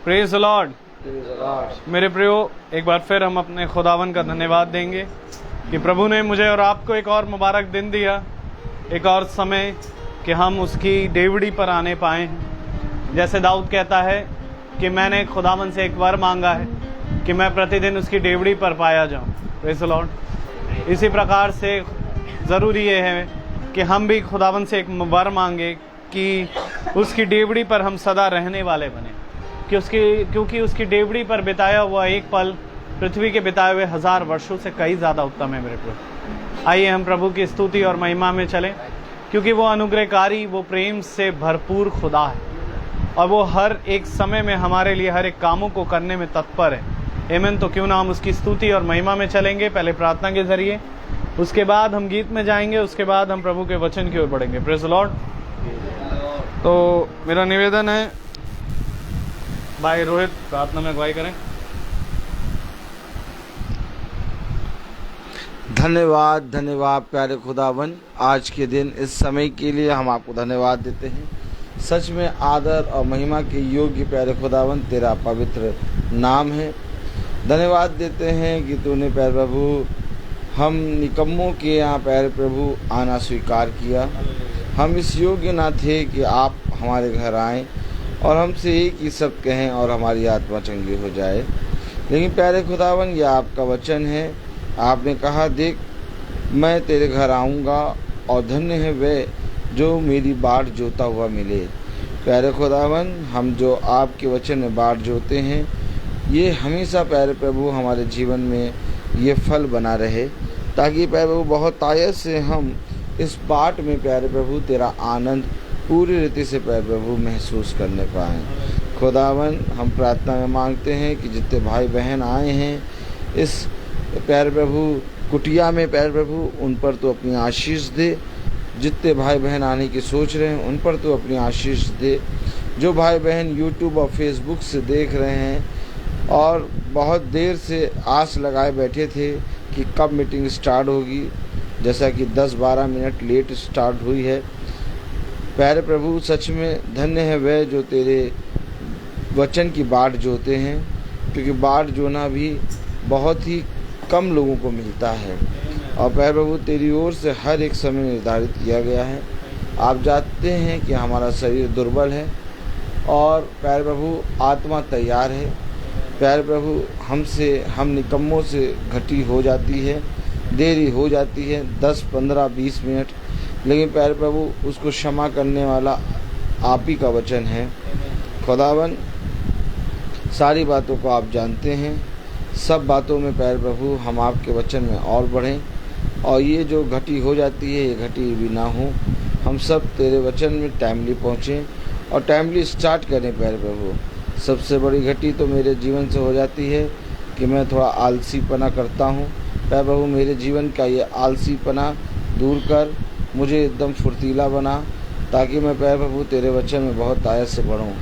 Praise the Lord. मेरे प्रियो, एक बार फिर हम अपने खुदावन का धन्यवाद देंगे कि प्रभु ने मुझे और आपको एक और मुबारक दिन दिया, एक और समय कि हम उसकी डेवड़ी पर आने पाएँ। जैसे दाऊद कहता है कि मैंने खुदावन से एक वर मांगा है कि मैं प्रतिदिन उसकी डेवड़ी पर पाया जाऊँ। Praise the Lord. इसी प्रकार से ज़रूरी ये है कि हम भी खुदावन से एक वर मांगे कि उसकी डेवड़ी पर हम सदा रहने वाले बने, क्योंकि उसकी डेवड़ी पर बिताया हुआ एक पल पृथ्वी के बिताए हुए 1000 वर्षों से कई ज़्यादा उत्तम है। मेरे प्रभु, आइए हम प्रभु की स्तुति और महिमा में चलें, क्योंकि वो अनुग्रहकारी, वो प्रेम से भरपूर खुदा है और वो हर एक समय में हमारे लिए हर एक कामों को करने में तत्पर है। आमीन। तो क्यों ना हम उसकी स्तुति और महिमा में चलेंगे, पहले प्रार्थना के जरिए, उसके बाद हम गीत में जाएंगे, उसके बाद हम प्रभु के वचन की ओर बढ़ेंगे। Praise the Lord. तो मेरा निवेदन है, भाई रोहित प्रार्थना में अगुवाई करें। धन्यवाद धन्यवाद प्यारे खुदावन, आज के दिन इस समय के लिए हम आपको धन्यवाद देते हैं। सच में आदर और महिमा के योग्य प्यारे खुदावन तेरा पवित्र नाम है। धन्यवाद देते हैं कि तूने प्यारे प्रभु हम निकम्मों के यहाँ प्यारे प्रभु आना स्वीकार किया। हम इस योग्य ना थे कि आप हमारे घर आएँ और हमसे एक ही शब्द कहें और हमारी आत्मा चंगी हो जाए, लेकिन प्यारे खुदावन यह आपका वचन है। आपने कहा, देख मैं तेरे घर आऊँगा और धन्य है वे जो मेरी बाट जोता हुआ मिले। प्यारे खुदावन, हम जो आपके वचन में बाट जोते हैं, ये हमेशा प्यारे प्रभु हमारे जीवन में ये फल बना रहे, ताकि प्यारे प्रभु बहुत आयत से हम इस बाट में प्यारे प्रभु तेरा आनंद पूरी रीति से प्यारे प्रभु महसूस करने पाएँ। खुदावन, हम प्रार्थना में मांगते हैं कि जितने भाई बहन आए हैं इस प्यारे प्रभु कुटिया में प्यारे प्रभु, उन पर तो अपनी आशीष दे। जितने भाई बहन आने की सोच रहे हैं उन पर तो अपनी आशीष दे। जो भाई बहन यूट्यूब और फेसबुक से देख रहे हैं और बहुत देर से आस लगाए बैठे थे कि कब मीटिंग स्टार्ट होगी, जैसा कि 10-12 मिनट लेट स्टार्ट हुई है, प्यारे प्रभु सच में धन्य है वे जो तेरे वचन की बाट जोते हैं, क्योंकि बाट जोना भी बहुत ही कम लोगों को मिलता है और प्यारे प्रभु तेरी ओर से हर एक समय निर्धारित किया गया है। आप जानते हैं कि हमारा शरीर दुर्बल है और प्यारे प्रभु आत्मा तैयार है। प्यारे प्रभु हम निकम्मों से घटी हो जाती है, देरी हो जाती है 10, 15, 20 मिनट, लेकिन प्यारे प्रभु उसको क्षमा करने वाला आप ही का वचन है। खुदावन, सारी बातों को आप जानते हैं, सब बातों में प्यारे प्रभु हम आपके वचन में और बढ़ें और ये जो घटी हो जाती है ये घटी भी ना हो। हम सब तेरे वचन में टाइमली पहुँचें और टाइमली स्टार्ट करें। प्यारे प्रभु, सबसे बड़ी घटी तो मेरे जीवन से हो जाती है कि मैं थोड़ा आलसीपना करता हूँ। प्यारे प्रभु, मेरे जीवन का ये आलसीपना दूर कर, मुझे एकदम फुर्तीला बना, ताकि मैं प्यारे प्रभु तेरे वचन में बहुत आयत से बढ़ूँ।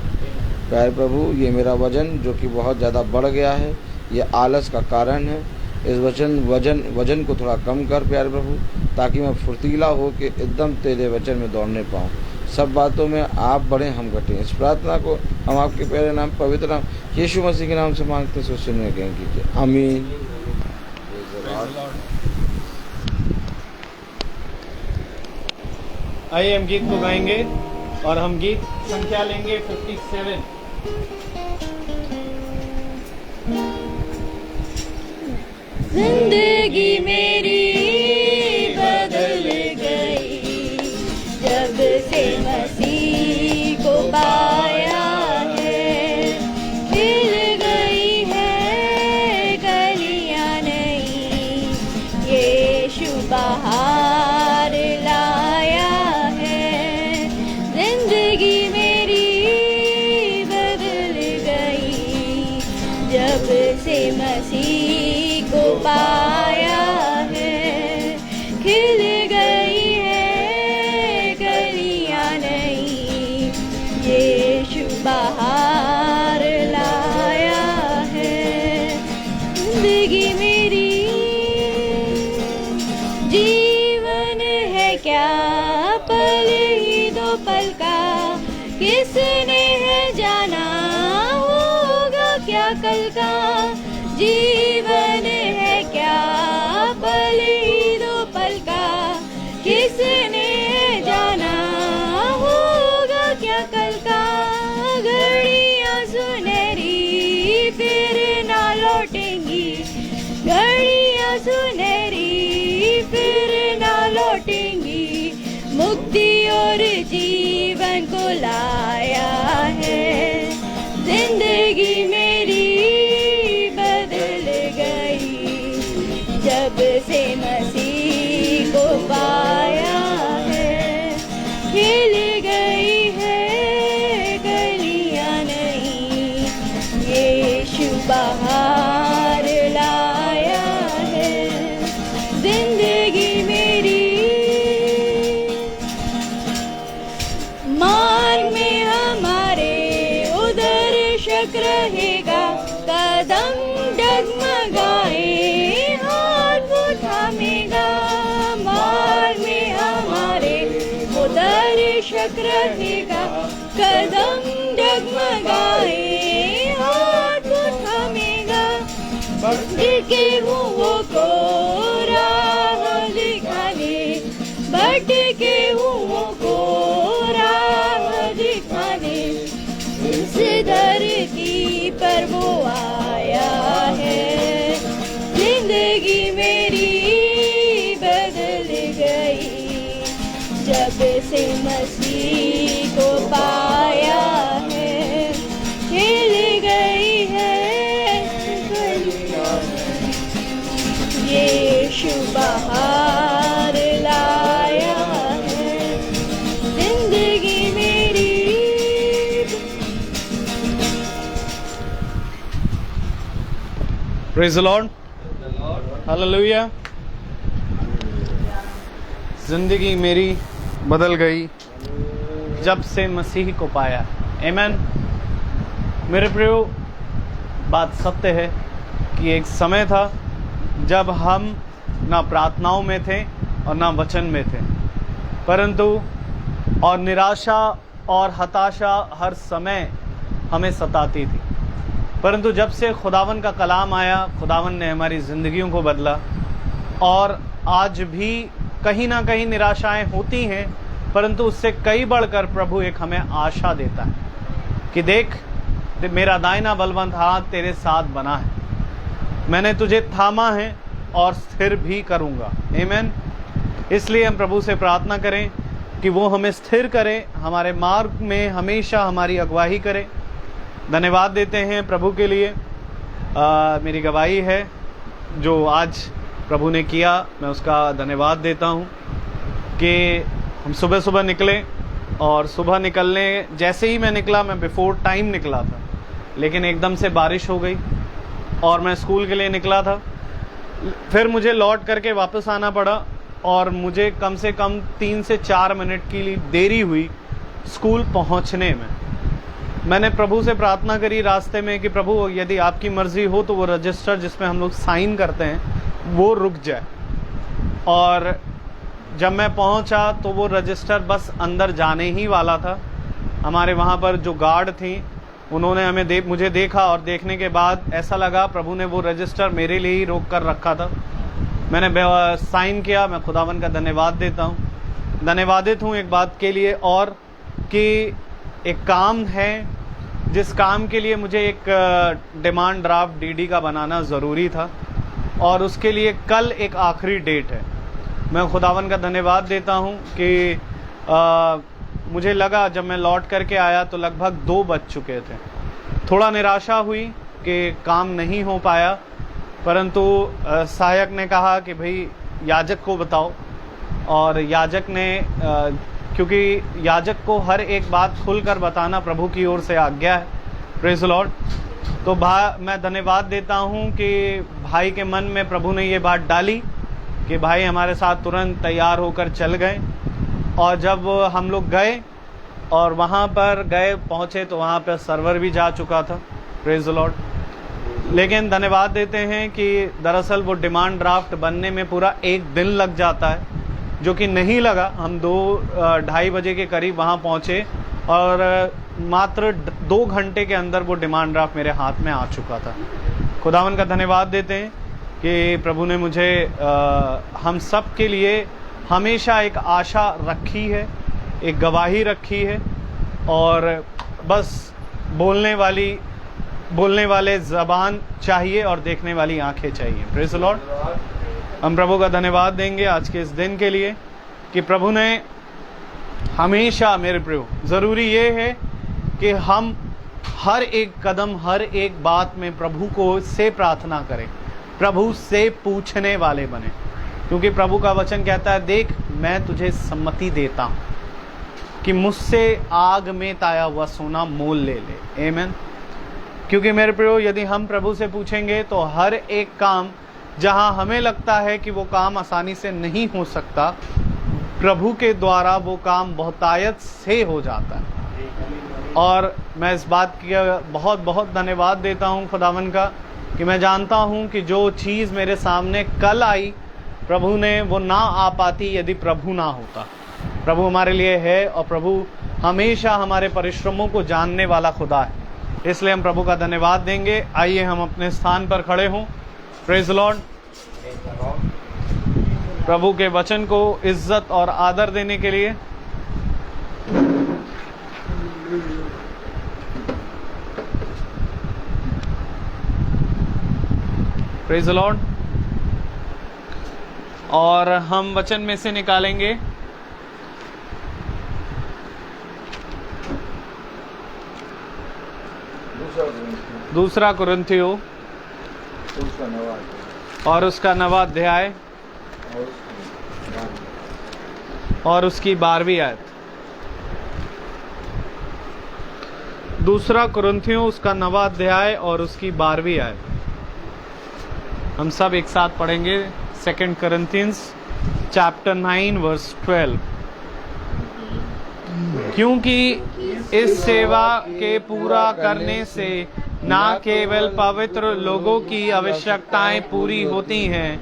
प्यारे प्रभु, ये मेरा वजन जो कि बहुत ज़्यादा बढ़ गया है, ये आलस का कारण है। इस वजन को थोड़ा कम कर प्यारे प्रभु, ताकि मैं फुर्तीला हो के एकदम तेरे वचन में दौड़ने पाऊँ। सब बातों में आप बढ़ें, हम घटें। इस प्रार्थना को हम आपके प्यारे नाम, पवित्र नाम यीशु मसीह के नाम से मांगते हैं, सुनने के कीजिए, आमीन। आइए हम गीत को गाएंगे और हम गीत संख्या लेंगे 57। जिंदगी मेरी बदल गई जब से मसीह को पाया है। खिल गई है कलियां नई, यीशु बहार लाया है। जिंदगी मेरी बदल गई जब से मसीह को पाया है। खिल गई है कलियां नई, यीशु बहार लाया है। जिंदगी मेरी जीवन है क्या पल ही दो पल का, किसने है जाना कल का, जीवन है क्या पल ही दो पल का, किसने जाना होगा क्या कल का। घड़ियां सुनहरी फिर ना लौटेंगी, घड़ियां सुनहरी फिर ना लौटेंगी, मुक्ति और जीवन को लाया है। जिंदगी मेरी बदल गई जब से मसीह को पाया है। खिल गई है गलियां नहीं, यीशु बाहर लाया है। जिंदगी मेरी मार्ग में हमारे उधर शक रहेगा, कदम डगमगाए हाथ वो थामेगा। मार्ग में हमारे उधर शक रहेगा, कदम डगमगाए हाथ वो थामेगा। बढ़ के हुओं को राह दिखाने, बढ़ के हुओं को राह दिखाने, इस धरती पर वो आया है। जिंदगी मेरी बदल गई जब से मसीह को पाया है। खिल गई है यीशु बाहर लाया है। जिंदगी मेरी प्रेज द लॉर्ड, हालेलुया। जिंदगी मेरी बदल गई जब से मसीह को पाया, आमीन। मेरे प्रियो, बात सत्य है कि एक समय था जब हम ना प्रार्थनाओं में थे और ना वचन में थे, परंतु और निराशा और हताशा हर समय हमें सताती थी। परंतु जब से खुदावन का कलाम आया, खुदावन ने हमारी ज़िंदगियों को बदला। और आज भी कहीं ना कहीं निराशाएं होती हैं, परंतु उससे कई बढ़कर प्रभु एक हमें आशा देता है कि देख, मेरा दाहिना बलवंत हाथ तेरे साथ बना है, मैंने तुझे थामा है और स्थिर भी करूँगा, आमीन। इसलिए हम प्रभु से प्रार्थना करें कि वो हमें स्थिर करे, हमारे मार्ग में हमेशा हमारी अगुवाई करे। धन्यवाद देते हैं प्रभु के लिए। मेरी गवाही है जो आज प्रभु ने किया, मैं उसका धन्यवाद देता हूँ कि हम सुबह सुबह निकले, और सुबह निकलने जैसे ही मैं निकला, मैं बिफोर टाइम निकला था, लेकिन एकदम से बारिश हो गई और मैं स्कूल के लिए निकला था। फिर मुझे लौट करके वापस आना पड़ा और मुझे कम से कम 3 से 4 मिनट की देरी हुई स्कूल पहुंचने में। मैंने प्रभु से प्रार्थना करी रास्ते में कि प्रभु यदि आपकी मर्ज़ी हो तो वो रजिस्टर जिसमें हम लोग साइन करते हैं वो रुक जाए। और जब मैं पहुंचा तो वो रजिस्टर बस अंदर जाने ही वाला था। हमारे वहाँ पर जो गार्ड थी उन्होंने मुझे देखा, और देखने के बाद ऐसा लगा प्रभु ने वो रजिस्टर मेरे लिए ही रोक कर रखा था। मैंने साइन किया। मैं खुदावन का धन्यवाद देता हूँ, धन्यवादित हूँ एक बात के लिए, और कि एक काम है जिस काम के लिए मुझे एक डिमांड ड्राफ्ट डीडी का बनाना ज़रूरी था, और उसके लिए कल एक आखिरी डेट है। मैं खुदावन का धन्यवाद देता हूँ कि मुझे लगा जब मैं लौट करके आया तो लगभग 2 बज चुके थे। थोड़ा निराशा हुई कि काम नहीं हो पाया, परंतु सहायक ने कहा कि भाई याजक को बताओ, और याजक ने क्योंकि याजक को हर एक बात खुलकर बताना प्रभु की ओर से आज्ञा है। Praise the Lord. तो मैं धन्यवाद देता हूँ कि भाई के मन में प्रभु ने ये बात डाली कि भाई हमारे साथ तुरंत तैयार होकर चल गए। और जब हम लोग गए और वहाँ पर पहुँचे तो वहाँ पर सर्वर भी जा चुका था। Praise the Lord. लेकिन धन्यवाद देते हैं कि दरअसल वो डिमांड ड्राफ्ट बनने में पूरा 1 दिन लग जाता है, जो कि नहीं लगा। हम 2-2:30 बजे के करीब वहाँ पहुँचे और मात्र 2 घंटे के अंदर वो डिमांड ड्राफ्ट मेरे हाथ में आ चुका था। खुदावन का धन्यवाद देते हैं कि प्रभु ने मुझे हम सब के लिए हमेशा एक आशा रखी है, एक गवाही रखी है, और बस बोलने वाले ज़बान चाहिए और देखने वाली आंखें चाहिए। Praise the Lord. हम प्रभु का धन्यवाद देंगे आज के इस दिन के लिए कि प्रभु ने हमेशा, मेरे प्रियो, ज़रूरी ये है कि हम हर एक कदम, हर एक बात में प्रभु को से प्रार्थना करें, प्रभु से पूछने वाले बने, क्योंकि प्रभु का वचन कहता है, देख मैं तुझे सम्मति देता हूँ कि मुझसे आग में ताया हुआ सोना मोल ले ले। आमीन। क्योंकि मेरे प्रियो, यदि हम प्रभु से पूछेंगे तो हर एक काम जहां हमें लगता है कि वो काम आसानी से नहीं हो सकता, प्रभु के द्वारा वो काम बहुतायत से हो जाता है। और मैं इस बात का बहुत बहुत धन्यवाद देता हूं खुदावन का कि मैं जानता हूं कि जो चीज़ मेरे सामने कल आई, प्रभु ने वो ना आ पाती यदि प्रभु ना होता। प्रभु हमारे लिए है और प्रभु हमेशा हमारे परिश्रमों को जानने वाला खुदा है, इसलिए हम प्रभु का धन्यवाद देंगे। आइए हम अपने स्थान पर खड़े हों। Praise Lord. प्रभु के वचन को इज्जत और आदर देने के लिए प्रेज लॉर्ड। और हम वचन में से निकालेंगे दूसरा कुरिन्थियों और उसका 9वां अध्याय और उसकी 12वीं आयत। दूसरा कुरिन्थियों उसका 9वां अध्याय और उसकी 12वीं आयत हम सब एक साथ पढ़ेंगे। 2 Corinthians chapter 9 verse 12। क्योंकि इस सेवा के पूरा करने से ना केवल पवित्र लोगों की आवश्यकताएं पूरी होती हैं,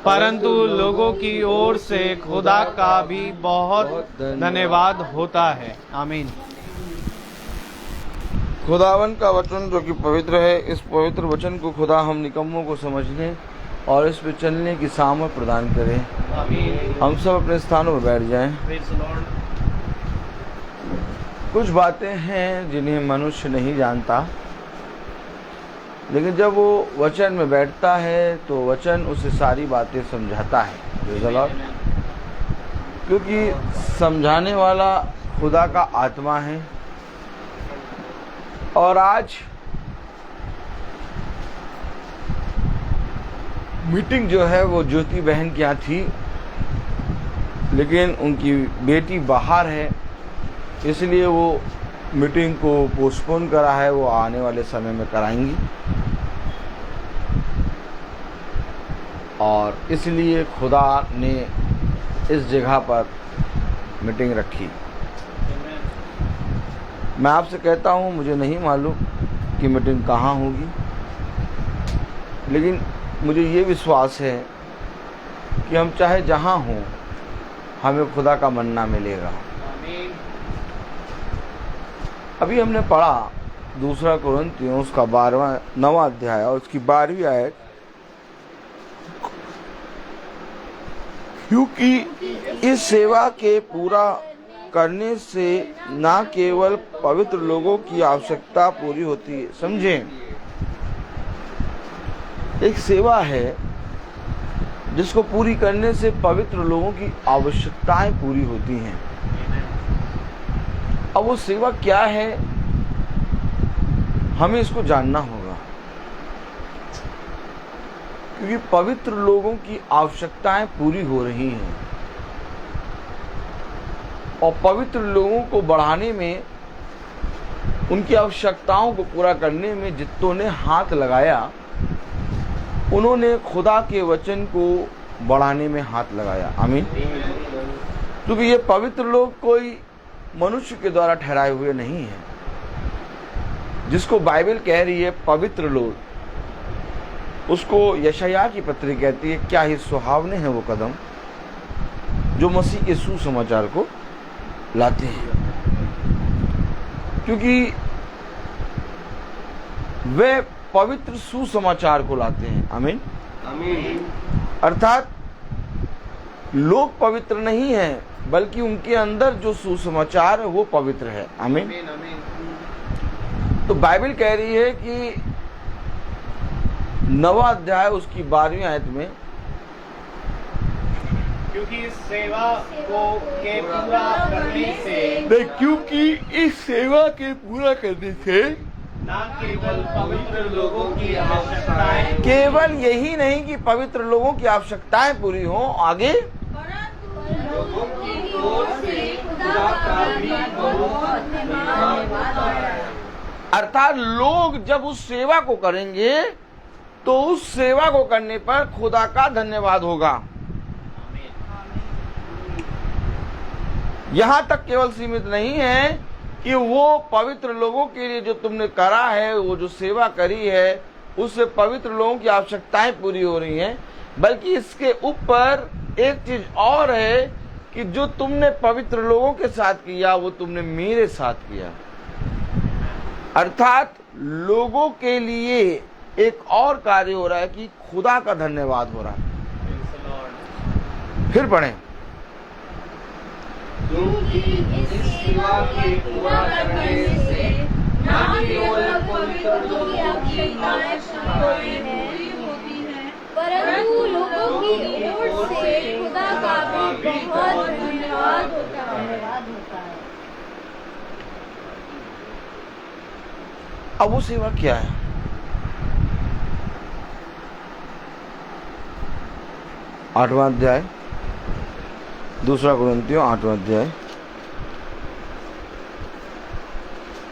परंतु लोगों की ओर से खुदा का भी बहुत धन्यवाद होता है। आमीन। खुदावन का वचन जो कि पवित्र है, इस पवित्र वचन को खुदा हम निकम्मों को समझने और इस पे चलने की सामर्थ प्रदान करें। आमीन। हम सब अपने स्थानों पर बैठ जाएं। कुछ बातें हैं जिन्हें मनुष्य नहीं जानता, लेकिन जब वो वचन में बैठता है तो वचन उसे सारी बातें समझाता है। क्योंकि समझाने वाला खुदा का आत्मा है। और आज मीटिंग जो है वो ज्योति बहन के यहाँ थी, लेकिन उनकी बेटी बाहर है, इसलिए वो मीटिंग को पोस्टपोन करा है। वो आने वाले समय में कराएंगी और इसलिए खुदा ने इस जगह पर मीटिंग रखी। मैं आपसे कहता हूँ, मुझे नहीं मालूम कि मीटिंग कहाँ होगी, लेकिन मुझे ये विश्वास है कि हम चाहे जहाँ हों, हमें खुदा का मन्ना मिलेगा। अभी हमने पढ़ा 2 कुरिन्थियों उसका 9वां अध्याय और उसकी 12वीं आयत। क्योंकि इस सेवा के पूरा करने से ना केवल पवित्र लोगों की आवश्यकता पूरी होती है। समझें, एक सेवा है जिसको पूरी करने से पवित्र लोगों की आवश्यकताएं पूरी होती हैं। अब वो सेवा क्या है, हमें इसको जानना होगा, क्योंकि पवित्र लोगों की आवश्यकताएं पूरी हो रही हैं और पवित्र लोगों को बढ़ाने में, उनकी आवश्यकताओं को पूरा करने में जितनों ने हाथ लगाया, उन्होंने खुदा के वचन को बढ़ाने में हाथ लगाया। आमीन। क्योंकि ये पवित्र लोग कोई मनुष्य के द्वारा ठहराए हुए नहीं हैं। जिसको बाइबल कह रही है पवित्र लोग, उसको यशायाह की पत्री कहती है, क्या ही सुहावने हैं वो कदम जो मसीह के सुसमाचार को लाते हैं। क्योंकि वे पवित्र सुसमाचार को लाते हैं। आमीन। अर्थात लोग पवित्र नहीं हैं, बल्कि उनके अंदर जो सुसमाचार है वो पवित्र है। आमीन। तो बाइबल कह रही है कि 9वां अध्याय उसकी 12वीं आयत में, क्योंकि इस सेवा के पूरा करने से क्योंकि इस सेवा के पूरा करने से न केवल पवित्र लोगों की आवश्यकताएं, केवल यही नहीं कि पवित्र लोगों की आवश्यकताएं पूरी हों, आगे लोगों की ओर से खुदा का भी बहुत धन्यवाद होता है। अर्थात लोग जब उस सेवा को करेंगे तो उस सेवा को करने पर खुदा का धन्यवाद होगा। यहां तक केवल सीमित नहीं है कि वो पवित्र लोगों के लिए जो तुमने करा है, वो जो सेवा करी है, उससे पवित्र लोगों की आवश्यकताएं पूरी हो रही हैं, बल्कि इसके ऊपर एक चीज और है कि जो तुमने पवित्र लोगों के साथ किया वो तुमने मेरे साथ किया। अर्थात लोगों के लिए एक और कार्य हो रहा है कि खुदा का धन्यवाद हो रहा है। फिर पढ़ें, क्योंकि इस सेवा के पूरा करने से न केवल पवित्र लोगों की आवश्यकताएं पूरी होती हैं, परंतु लोगों की ओर से खुदा का भी बहुत धन्यवाद होता है। अब वो सेवा क्या है? आठवां अध्याय, 2 कुरिन्थियों 8वां अध्याय,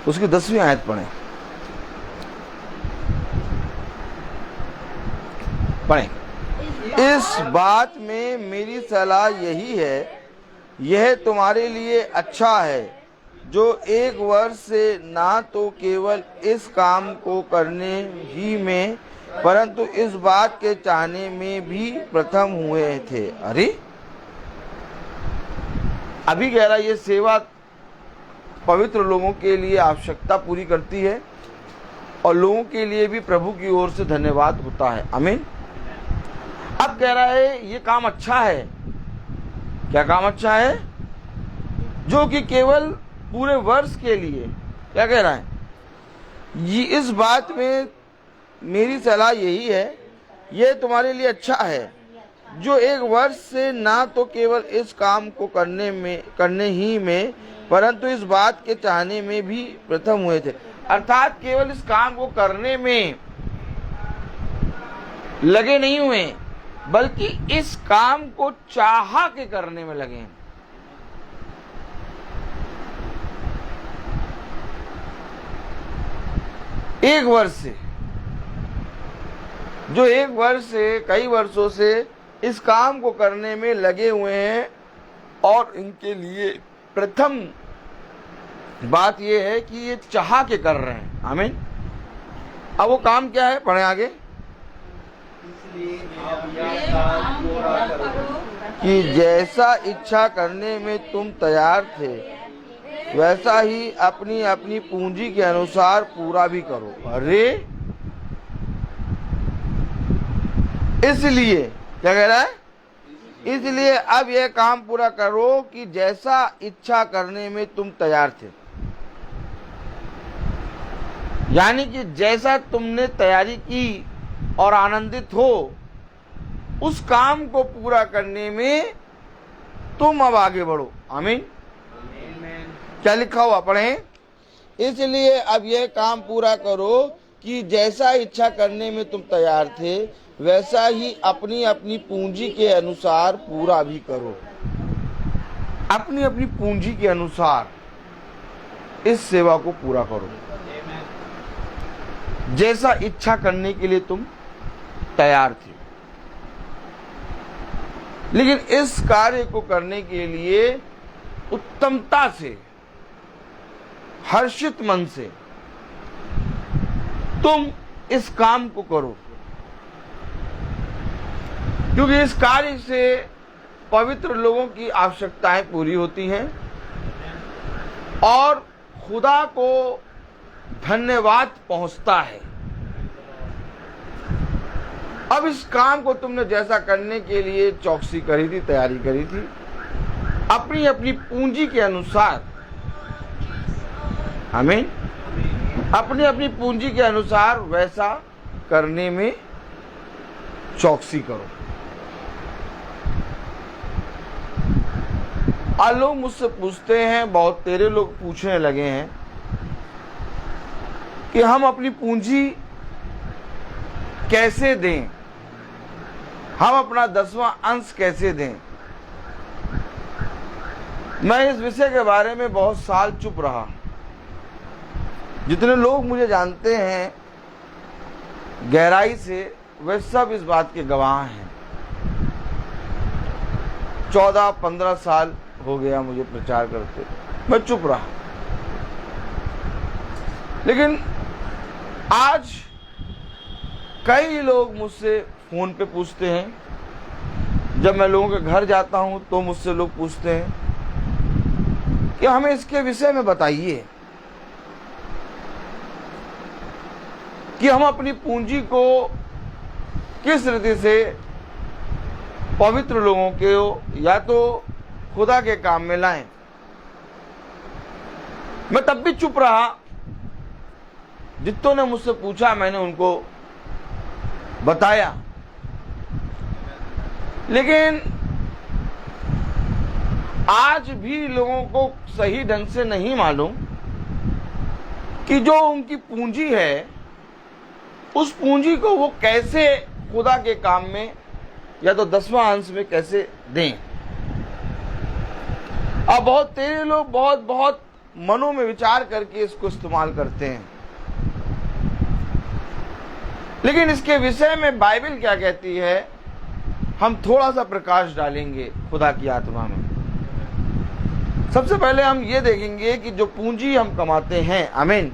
उसकी 10वीं आयत पढ़ें। इस बात में मेरी सलाह यही है, यह तुम्हारे लिए अच्छा है, जो 1 वर्ष से ना तो केवल इस काम को करने ही में, परंतु इस बात के चाहने में भी प्रथम हुए थे। अरे अभी कह रहा, ये सेवा पवित्र लोगों के लिए आवश्यकता पूरी करती है और लोगों के लिए भी प्रभु की ओर से धन्यवाद होता है। आमीन। अब कह रहा है ये काम अच्छा है। क्या काम अच्छा है? जो कि केवल पूरे वर्ष के लिए, क्या कह रहा है? ये इस बात में मेरी सलाह यही है, ये तुम्हारे लिए अच्छा है, जो 1 वर्ष से ना तो केवल इस काम को करने ही में, परंतु इस बात के चाहने में भी प्रथम हुए थे। अर्थात केवल इस काम को करने में लगे नहीं हुए, बल्कि इस काम को चाहा के करने में लगे हैं। एक वर्ष से, जो 1 वर्ष से कई वर्षों से इस काम को करने में लगे हुए हैं, और इनके लिए प्रथम बात यह है कि ये चाह के कर रहे हैं। आमीन। अब वो काम क्या है? पढ़ें आगे। कि जैसा इच्छा करने में तुम तैयार थे, वैसा ही अपनी अपनी पूंजी के अनुसार पूरा भी करो। अरे इसलिए क्या कह रहा है? इसलिए अब यह काम पूरा करो कि जैसा इच्छा करने में तुम तैयार थे। यानी कि जैसा तुमने तैयारी की और आनंदित हो, उस काम को पूरा करने में तुम अब आगे बढ़ो। आमीन। क्या लिखा हुआ? पढ़ें। इसलिए अब यह काम पूरा करो कि जैसा इच्छा करने में तुम तैयार थे, वैसा ही अपनी अपनी पूंजी के अनुसार पूरा भी करो। अपनी अपनी पूंजी के अनुसार इस सेवा को पूरा करो, जैसा इच्छा करने के लिए तुम तैयार थे। लेकिन इस कार्य को करने के लिए उत्तमता से, हर्षित मन से तुम इस काम को करो, क्योंकि इस कार्य से पवित्र लोगों की आवश्यकताएं पूरी होती हैं और खुदा को धन्यवाद पहुंचता है। अब इस काम को तुमने जैसा करने के लिए चौकसी करी थी, तैयारी करी थी, अपनी अपनी पूंजी के अनुसार, आमीन, अपनी अपनी पूंजी के अनुसार वैसा करने में चौकसी करो। आज लोग मुझसे पूछते हैं, बहुत तेरे लोग पूछने लगे हैं कि हम अपनी पूंजी कैसे दें, हम अपना 10वां अंश कैसे दें। मैं इस विषय के बारे में बहुत साल चुप रहा। जितने लोग मुझे जानते हैं गहराई से, वे सब इस बात के गवाह हैं। 14-15 साल हो गया मुझे प्रचार करते, मैं चुप रहा। लेकिन आज कई लोग मुझसे फोन पे पूछते हैं, जब मैं लोगों के घर जाता हूं तो मुझसे लोग पूछते हैं कि हमें इसके विषय में बताइए कि हम अपनी पूंजी को किस रीति से पवित्र लोगों के या तो खुदा के काम में लाएं। मैं तब भी चुप रहा। जितनों ने मुझसे पूछा मैंने उनको बताया, लेकिन आज भी लोगों को सही ढंग से नहीं मालूम कि जो उनकी पूंजी है, उस पूंजी को वो कैसे खुदा के काम में या तो 10वां अंश में कैसे दें। अब बहुत तेरे लोग बहुत मनों में विचार करके इसको इस्तेमाल करते हैं, लेकिन इसके विषय में बाइबल क्या कहती है, हम थोड़ा सा प्रकाश डालेंगे खुदा की आत्मा में। सबसे पहले हम ये देखेंगे कि जो पूंजी हम कमाते हैं, आमीन,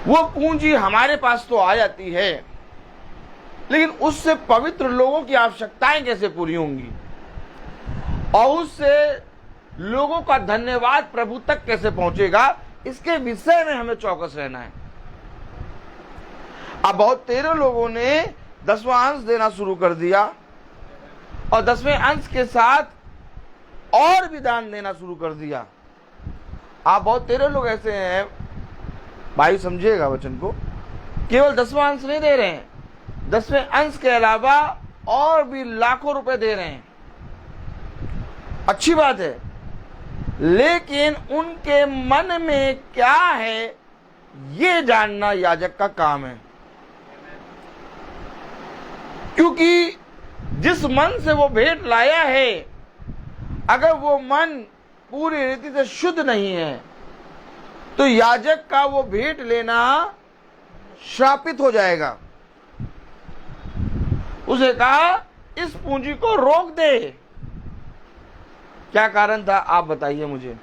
वो पूंजी हमारे पास तो आ जाती है, लेकिन उससे पवित्र लोगों की आवश्यकताएं कैसे पूरी होंगी और उससे लोगों का धन्यवाद प्रभु तक कैसे पहुंचेगा, इसके विषय में हमें चौकस रहना है। अब बहुत तेरे लोगों ने 10वां अंश देना शुरू कर दिया और 10वें अंश के साथ और भी दान देना शुरू कर दिया। आप बहुत तेरे लोग ऐसे हैं, भाई समझिएगा वचन को, केवल 10वां अंश नहीं दे रहे हैं, 10वें अंश के अलावा और भी लाखों रुपए दे रहे हैं। अच्छी बात है, लेकिन उनके मन में क्या है ये जानना याजक का काम है। क्योंकि जिस मन से वो भेंट लाया है, अगर वो मन पूरी रीति से शुद्ध नहीं है तो याजक का वो भेंट लेना श्रापित हो जाएगा। उसे कहा इस पूंजी को रोक दे। क्या कारण था आप बताइए मुझे,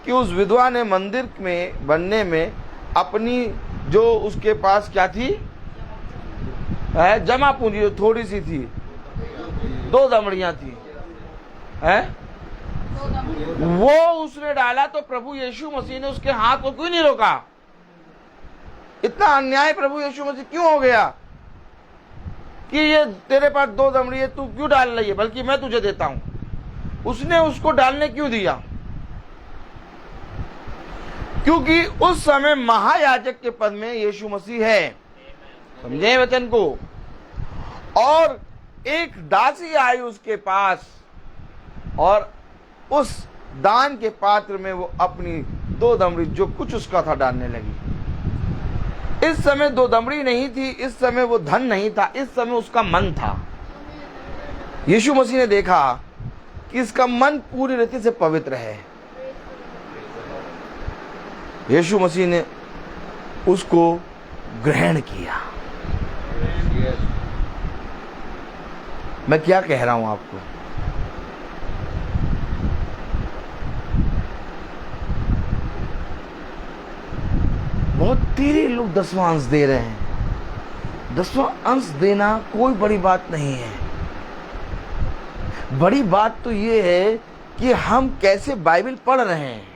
कि उस विधवा ने मंदिर में बनने में अपनी जो उसके पास क्या थी, जमा पूंजी जो थोड़ी सी थी, 2 दमड़ियां थी, वो उसने डाला, तो प्रभु यीशु मसीह ने उसके हाथ को क्यों नहीं रोका? इतना अन्याय प्रभु यीशु मसीह क्यों हो गया कि ये तेरे पास 2 दमड़ी है, तू क्यों डाल रही है, बल्कि मैं तुझे देता हूं। उसने उसको डालने क्यों दिया? क्योंकि उस समय महायाजक के पद में यीशु मसीह है। समझे वचन को? और एक दासी आई उसके पास और उस दान के पात्र में वो अपनी 2 दमड़ी जो कुछ उसका था डालने लगी। इस समय 2 दमड़ी नहीं थी, इस समय वो धन नहीं था, इस समय उसका मन था। यीशु मसीह ने देखा कि इसका मन पूरी रीति से पवित्र है। यीशु मसीह ने उसको ग्रहण किया। मैं क्या कह रहा हूं आपको? बहुत तेरे लोग 10वां अंश दे रहे हैं। 10वां अंश देना कोई बड़ी बात नहीं है। बड़ी बात तो ये है कि हम कैसे बाइबल पढ़ रहे हैं।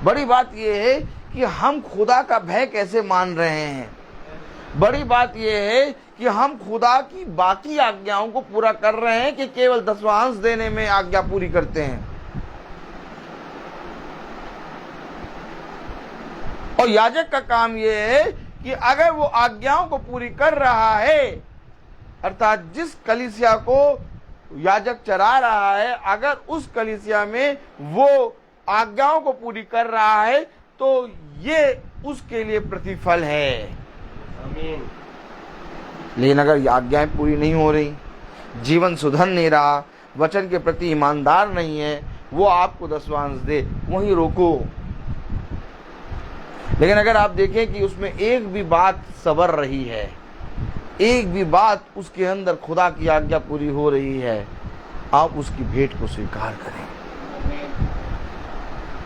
बड़ी बात यह है कि हम खुदा का भय कैसे मान रहे हैं। बड़ी बात यह है कि हम खुदा की बाकी आज्ञाओं को पूरा कर रहे हैं कि केवल दसवांश देने में आज्ञा पूरी करते हैं। और याजक का काम यह है कि अगर वो आज्ञाओं को पूरी कर रहा है, अर्थात जिस कलीसिया को याजक चला रहा है, अगर उस कलीसिया में वो आज्ञाओं को पूरी कर रहा है तो ये उसके लिए प्रतिफल है। आमीन। लेकिन अगर ये आज्ञाएं पूरी नहीं हो रही, जीवन सुधर नहीं रहा, वचन के प्रति ईमानदार नहीं है, वो आपको दसवांश दे, वहीं रोको। लेकिन अगर आप देखें कि उसमें एक भी बात सबर रही है, एक भी बात उसके अंदर खुदा की आज्ञा पूरी हो रही है, आप उसकी भेंट को स्वीकार करें,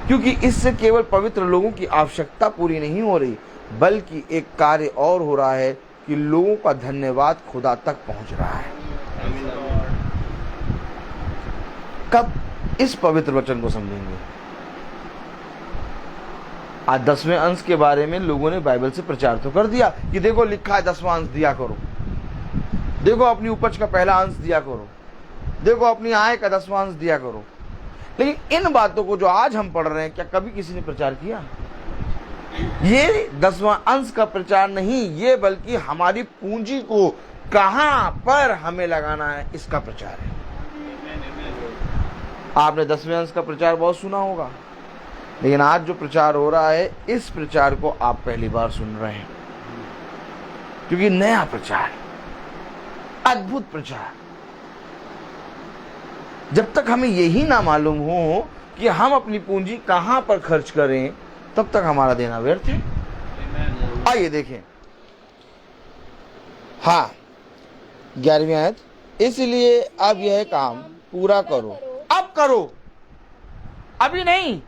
क्योंकि इससे केवल पवित्र लोगों की आवश्यकता पूरी नहीं हो रही, बल्कि एक कार्य और हो रहा है कि लोगों का धन्यवाद खुदा तक पहुंच रहा है। कब इस पवित्र वचन को समझेंगे? आज 10वें अंश के बारे में लोगों ने बाइबल से प्रचार तो कर दिया कि देखो लिखा है दसवां अंश दिया करो, देखो अपनी उपज का पहला अंश दिया करो, देखो अपनी आय का दसवां अंश दिया करो। लेकिन इन बातों को जो आज हम पढ़ रहे हैं, क्या कभी किसी ने प्रचार किया? ये दसवां अंश का प्रचार नहीं, ये बल्कि हमारी पूंजी को कहां पर हमें लगाना है, इसका प्रचार है। आपने 10वें अंश का प्रचार बहुत सुना होगा, लेकिन आज जो प्रचार हो रहा है, इस प्रचार को आप पहली बार सुन रहे हैं, क्योंकि नया प्रचार, अद्भुत प्रचार। जब तक हमें यही ना मालूम हो कि हम अपनी पूंजी कहां पर खर्च करें, तब तक हमारा देना व्यर्थ है। आइए देखें, हाँ 11वीं आयत, इसलिए अब यह काम पूरा करो। अब करो, अभी नहीं,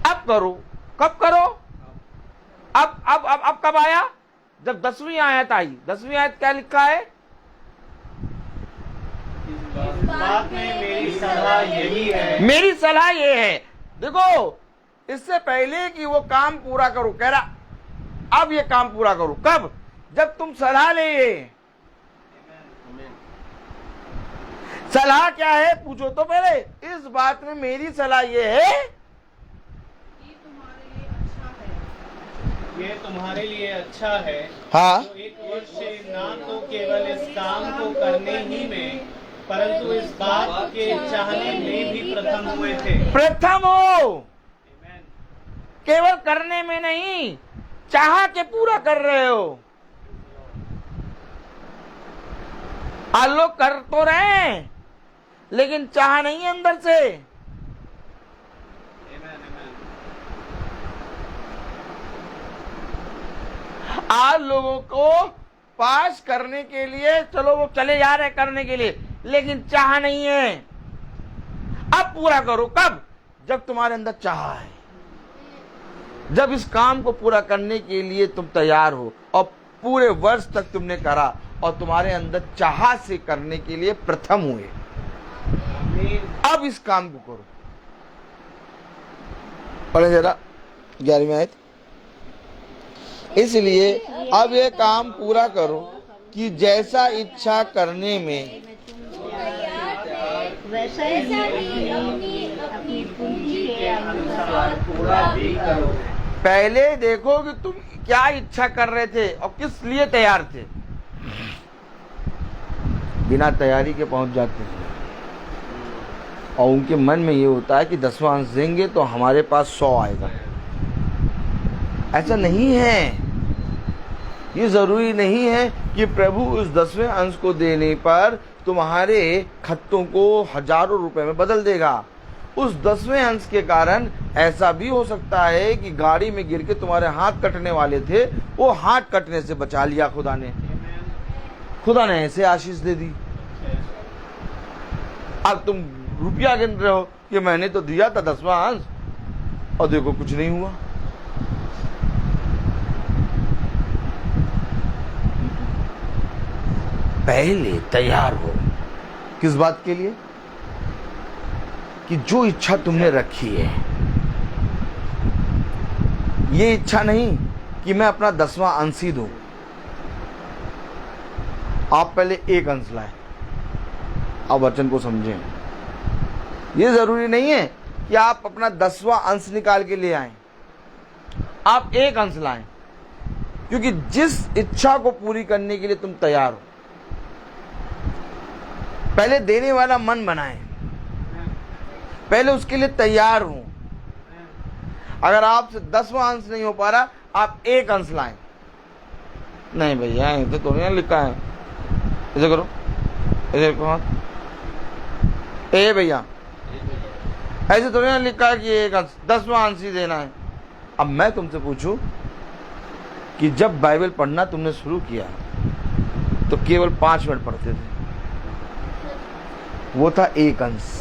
अब करो। कब करो? अब कब आया? जब 10वीं आयत आई। 10वीं आयत क्या लिखा है? इस बात में मेरी सलाह यही है, मेरी सलाह ये है। देखो, इससे पहले कि वो काम पूरा करो, कह रहा अब ये काम पूरा करो। कब? जब तुम सलाह ले। सलाह क्या है पूछो तो पहले। इस बात में मेरी सलाह ये है, ये तुम्हारे लिए अच्छा है। हाँ, तो एक वर्ष से ना तो केवल इस काम को करने ही में, परंतु इस बात के चाहने में भी प्रथम हुए थे। प्रथम हो, केवल करने में नहीं, चाह के पूरा कर रहे हो। आज लोग कर तो रहे हैं, लेकिन चाह नहीं है अंदर से। आज लोगों को पास करने के लिए, चलो वो चले जा रहे करने के लिए, लेकिन चाह नहीं है। अब पूरा करो। कब? जब तुम्हारे अंदर चाह है, जब इस काम को पूरा करने के लिए तुम तैयार हो और पूरे वर्ष तक तुमने करा और तुम्हारे अंदर चाह से करने के लिए प्रथम हुए। अब इस काम को करो। पढ़े जरा 11वीं आयत, इसलिए अब यह काम पूरा करो कि जैसा इच्छा करने में वैसा ही अपनी पूंजी के अनुसार पूरा भी करो। पहले देखो कि तुम क्या इच्छा कर रहे थे और किस लिए तैयार थे। बिना तैयारी के पहुंच जाते हैं और उनके मन में ये होता है कि 10वां अंश देंगे तो हमारे पास 100 आएगा। ऐसा नहीं है। ये जरूरी नहीं है कि प्रभु उस 10वें अंश को देने पर तुम्हारे खत्तों को हजारों रुपए में बदल देगा। उस 10वें अंश के कारण ऐसा भी हो सकता है कि गाड़ी में गिर के तुम्हारे हाथ कटने वाले थे, वो हाथ कटने से बचा लिया खुदा ने। खुदा ने ऐसे आशीष दे दी। अब तुम रुपया गिन रहे हो कि मैंने तो दिया था 10वां अंश और देखो कुछ नहीं हुआ। पहले तैयार हो। किस बात के लिए? कि जो इच्छा तुमने रखी है ये इच्छा नहीं कि मैं अपना 10वां अंश ही दूं। आप पहले 1 अंश लाएं। आप वचन को समझें। ये जरूरी नहीं है कि आप अपना 10वां अंश निकाल के ले आएं। आप 1 अंश लाएं, क्योंकि जिस इच्छा को पूरी करने के लिए तुम तैयार हो, पहले देने वाला मन बनाएं, पहले उसके लिए तैयार हो। अगर आपसे 10वां अंश नहीं हो पा रहा, आप 1 अंश लाएं। नहीं भैया ऐसे तो नहीं लिखा है, ऐसे करो, ऐसे करो हाथ। ए भैया ऐसे तो नहीं लिखा है कि 1 अंश, 10वां अंश ही देना है। अब मैं तुमसे पूछूं कि जब बाइबल पढ़ना तुमने शुरू किया तो केवल 5 मिनट पढ़ते थे, वो था 1 अंश।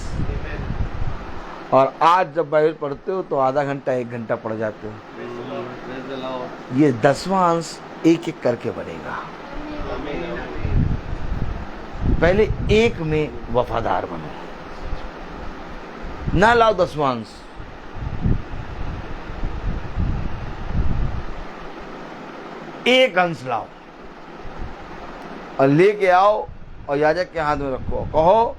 और आज जब बाइबल पढ़ते हो तो आधा घंटा 1 घंटा पढ़ जाते हो। ये 10वां अंश एक एक करके बढ़ेगा। पहले 1 में वफादार बनो, ना लाओ 10वां अंश। एक अंश लाओ और लेके आओ और याजक के हाथ में रखो। कहो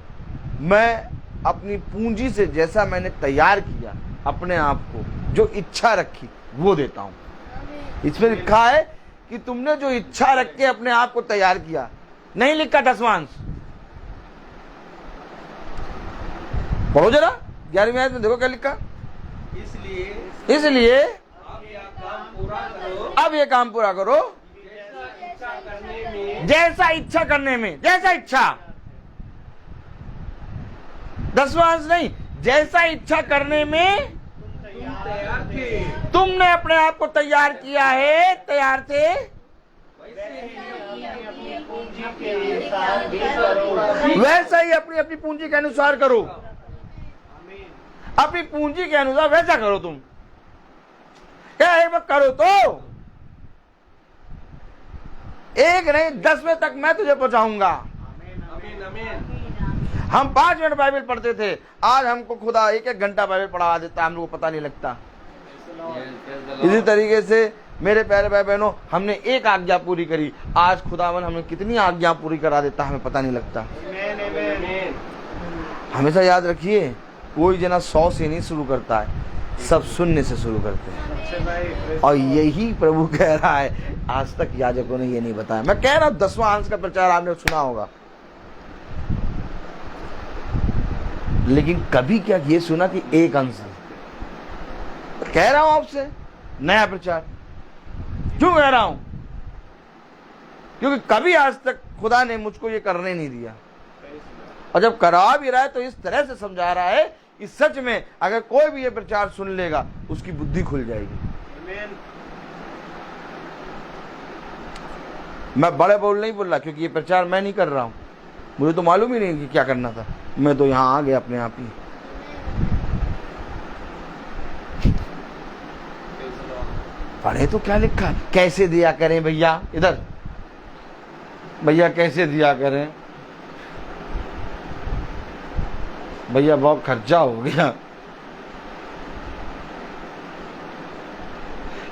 मैं अपनी पूंजी से जैसा मैंने तैयार किया अपने आप को, जो इच्छा रखी वो देता हूं। इसमें लिखा है कि तुमने जो इच्छा रख के अपने आप को तैयार किया, नहीं लिखा 10वां अंश। पढ़ो जरा 11वीं आयत में, देखो क्या लिखा। इसलिए अब ये काम पूरा करो जैसा इच्छा करने में, जैसा इच्छा, 10वां अंश नहीं, जैसा इच्छा करने में तुमने अपने आप को तैयार किया है, तैयार थे वैसा ही अपनी अपनी पूंजी के अनुसार करो। अपनी पूंजी के अनुसार वैसा करो। तुम क्या एक बार करो तो 1 नहीं 10वें तक मैं तुझे पहुंचाऊंगा। हम 5 मिनट बाइबल पढ़ते थे, आज हमको खुदा 1-1 घंटा बाइबल पढ़ा देता, हम लोग को पता नहीं लगता। इसी तरीके से मेरे प्यारे भाई बहनों, हमने 1 आज्ञा पूरी करी, आज खुदावन हमें कितनी आज्ञा पूरी करा देता हमें पता नहीं लगता। हमेशा याद रखिए, कोई जना 100 से नहीं शुरू करता है, सब शून्य से शुरू करते हैं। और यही प्रभु कह रहा है, आज तक याजकों ने ये नहीं बताया। मैं कह रहा हूं 10वां अंश का प्रचार आपने सुना होगा, लेकिन कभी क्या ये सुना कि 1 अंश। कह रहा हूं आपसे नया प्रचार। क्यों कह रहा हूं? क्योंकि कभी आज तक खुदा ने मुझको ये करने नहीं दिया, और जब करा भी रहा है तो इस तरह से समझा रहा है कि सच में अगर कोई भी ये प्रचार सुन लेगा उसकी बुद्धि खुल जाएगी। मैं बड़े बोल नहीं बोल रहा, क्योंकि ये प्रचार मैं नहीं कर रहा हूं, मुझे तो मालूम ही नहीं कि क्या करना था। मैं तो यहां आ गया अपने आप ही। पढ़े तो क्या लिखा, कैसे दिया करें भैया, इधर भैया कैसे दिया करें भैया, बहुत खर्चा हो गया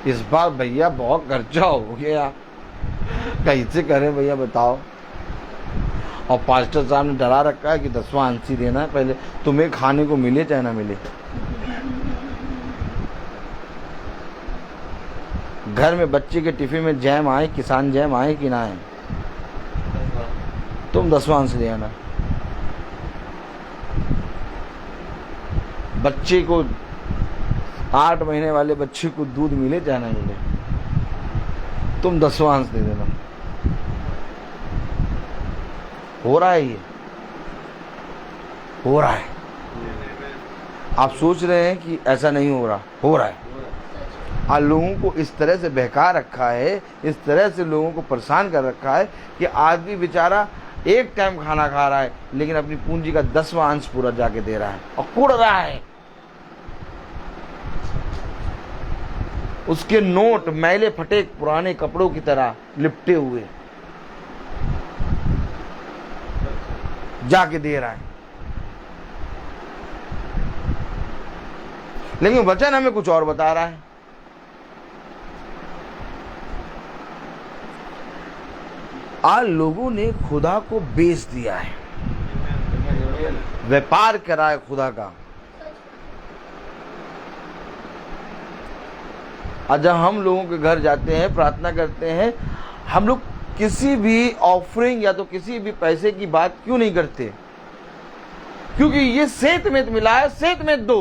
इस बार भैया, बहुत खर्चा हो गया, कैसे करें भैया बताओ। और पास्टर साहब ने डरा रखा है कि 10वां अंश ही देना है, पहले तुम्हें खाने को मिले चाहे ना मिले। घर में बच्चे के टिफिन में जैम आए, किसान जैम आए कि ना आए, तुम 10वां अंश ले आना। बच्चे को 8 महीने वाले बच्चे को दूध मिले चाहे ना मिले, तुम 10वां अंश दे देना। हो रहा है, ये हो रहा है। आप सोच रहे हैं कि ऐसा नहीं हो रहा, हो रहा है। और लोगों को इस तरह से बहका रखा है, इस तरह से लोगों को परेशान कर रखा है कि आदमी बेचारा एक टाइम खाना खा रहा है, लेकिन अपनी पूंजी का 10वां अंश पूरा जाके दे रहा है और कूड़ रहा है। उसके नोट मैले फटे पुराने कपड़ों की तरह लिपटे हुए जाके दे रहा है। लेकिन वचन हमें कुछ और बता रहा है। आज लोगों ने खुदा को बेच दिया है, व्यापार करा है खुदा का। आज जब हम लोगों के घर जाते हैं, प्रार्थना करते हैं, हम लोग किसी भी ऑफरिंग या तो किसी भी पैसे की बात क्यों नहीं करते? क्योंकि ये सेत में मिला है, सेत में दो।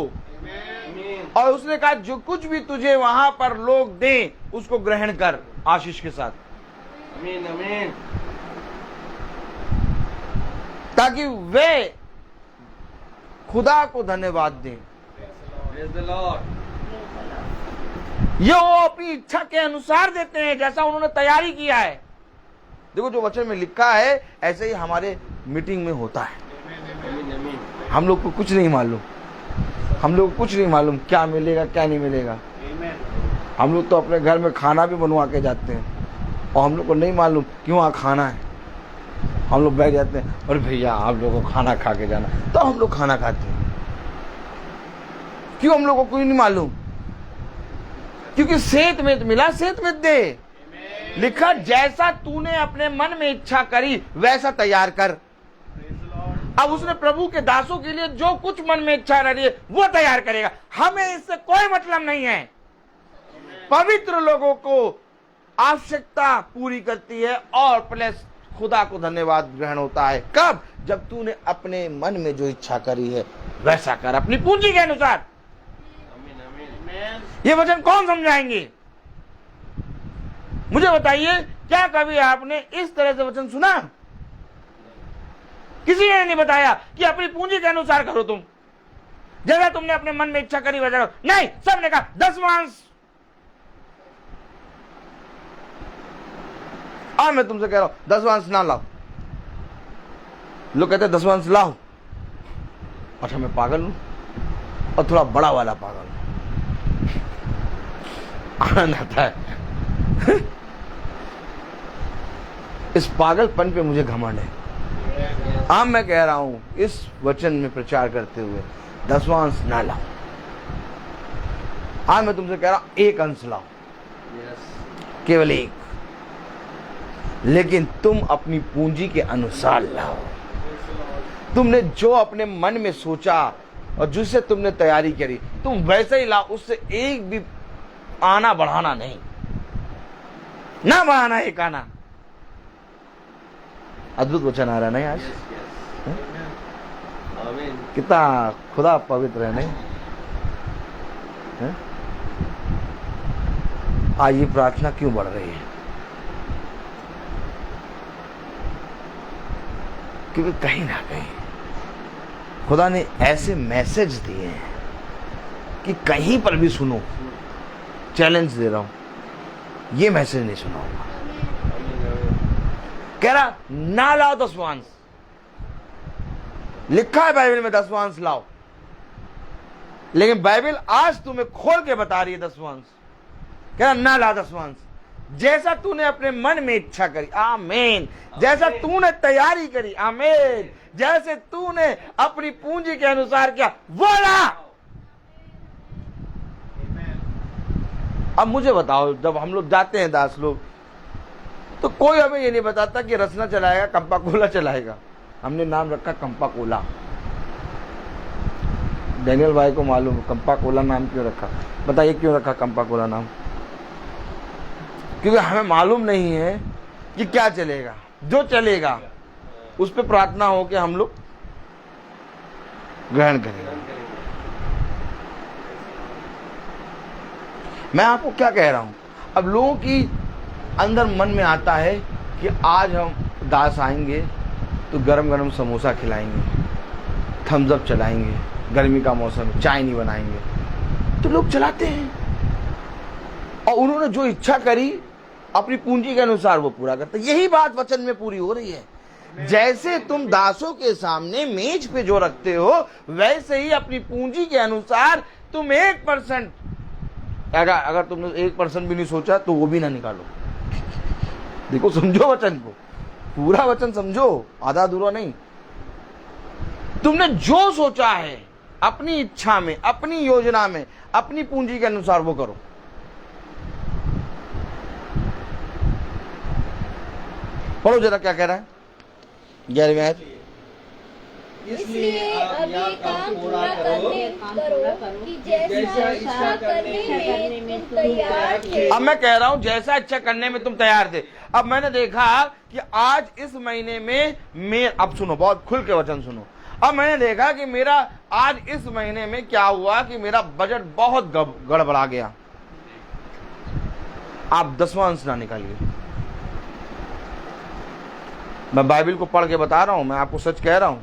और उसने कहा जो कुछ भी तुझे वहां पर लोग दें उसको ग्रहण कर आशीष के साथ, आमीन आमीन, ताकि वे खुदा को धन्यवाद दें। Praise the Lord. ये वो अपनी इच्छा के अनुसार देते हैं जैसा उन्होंने तैयारी किया है। देखो जो वचन में लिखा है ऐसे ही हमारे मीटिंग में होता है। आमीन आमीन, हम लोग को कुछ नहीं मालूम, हम लोग को कुछ नहीं मालूम क्या मिलेगा क्या नहीं मिलेगा। हम लोग तो अपने घर में खाना भी बनवा के जाते हैं और हम लोग को नहीं मालूम कि वहाँ खाना है। हम लोग बैठ जाते हैं और भैया आप लोगों को खाना खा के जाना, तो हम लोग खाना खाते हैं। क्यों? हम लोग को कोई नहीं मालूम, क्योंकि सेत में मिला, सेत में दे। लिखा जैसा तूने अपने मन में इच्छा करी वैसा तैयार कर। अब उसने प्रभु के दासों के लिए जो कुछ मन में इच्छा रही है वो तैयार करेगा। हमें इससे कोई मतलब नहीं है। पवित्र लोगों को आवश्यकता पूरी करती है और प्लस खुदा को धन्यवाद ग्रहण होता है। कब? जब तूने अपने मन में जो इच्छा करी है वैसा कर, अपनी पूंजी के अनुसार। आमीन आमीन, ये वचन कौन समझाएंगे? मुझे बताइए, क्या कभी आपने इस तरह से वचन सुना? किसी ने नहीं बताया कि अपनी पूंजी के अनुसार करो। तुम जैसा तुमने अपने मन में इच्छा करी वैसा करो। नहीं, सबने कहा दसवांश। मैं तुमसे कह रहा हूं दसवांश ना लाओ। लोग कहते हैं दसवांश लाओ। अच्छा मैं पागल हूं और थोड़ा बड़ा वाला पागल हूं। आनंद आता है। इस पागलपन पे मुझे घमंड है। मैं कह रहा हूं इस वचन में प्रचार करते हुए दसवांश ना लाओ। मैं तुमसे कह रहा हूं एक अंश लाओ, केवल एक, लेकिन तुम अपनी पूंजी के अनुसार लाओ। तुमने जो अपने मन में सोचा और जिससे तुमने तैयारी करी तुम वैसे ही लाओ। उससे एक भी आना बढ़ाना नहीं, ना बढ़ाना एक आना। अद्भुत वचन आ रहा है नहीं आज? आमीन। कितना खुदा पवित्र है नहीं? आज ये प्रार्थना क्यों बढ़ रही है? क्योंकि कहीं ना कहीं खुदा ने ऐसे मैसेज दिए हैं कि कहीं पर भी सुनो। चैलेंज दे रहा हूं, ये मैसेज नहीं सुना होगा। कह रहा ना लाओ दसवांश। लिखा है बाइबल में दसवांश लाओ, लेकिन बाइबल आज तुम्हें खोल के बता रही है दसवांश। कह रहा ना ला दसवांश। जैसा तूने अपने मन में इच्छा करी, आमीन। जैसा तूने तैयारी करी, आमीन। जैसे तूने अपनी पूंजी के अनुसार किया वो ला। अब मुझे बताओ, जब हम लोग जाते हैं दास लोग, तो कोई हमें ये नहीं बताता कि रसना चलाएगा, कंपा कोला चलाएगा। हमने नाम रखा कंपा कोला। डैनियल भाई को मालूम कंपा कोला नाम क्यों रखा? बताइए क्यों रखा कंपा कोला नाम? क्योंकि हमें मालूम नहीं है कि क्या चलेगा। जो चलेगा उस पर प्रार्थना हो कि हम लोग ग्रहण करेंगे। मैं आपको क्या कह रहा हूं, अब लोगों की अंदर मन में आता है कि आज हम दास आएंगे तो गरम गरम समोसा खिलाएंगे, थम्स अप चलाएंगे, गर्मी का मौसम है, चाय नहीं बनाएंगे, तो लोग चलाते हैं। और उन्होंने जो इच्छा करी अपनी पूंजी के अनुसार वो पूरा करते। यही बात वचन में पूरी हो रही है। जैसे तुम दासों के सामने मेज पे जो रखते हो वैसे ही अपनी पूंजी के अनुसार तुम 1%, अगर तुमने 1% भी नहीं सोचा तो वो भी ना निकालो। देखो, समझो वचन को, पूरा वचन समझो, आधा अधूरा नहीं। तुमने जो सोचा है अपनी इच्छा में, अपनी योजना में, अपनी पूंजी के अनुसार वो करो। पढ़ो जरा क्या कह रहा है 11वीं आयत। इसलिए अब ये काम पूरा करो कि जैसा इच्छा करने में तुम तैयार थे। अब मैं कह रहा हूं जैसा इच्छा करने में तुम तैयार थे। अब मैंने देखा कि आज इस महीने में अब सुनो, बहुत खुल के वचन सुनो। अब मैंने देखा कि मेरा आज इस महीने में क्या हुआ कि मेरा बजट बहुत गड़बड़ा गया। आप 10वां अंश ना निकालिए। मैं बाइबल को पढ़ के बता रहा हूं, मैं आपको सच कह रहा हूं।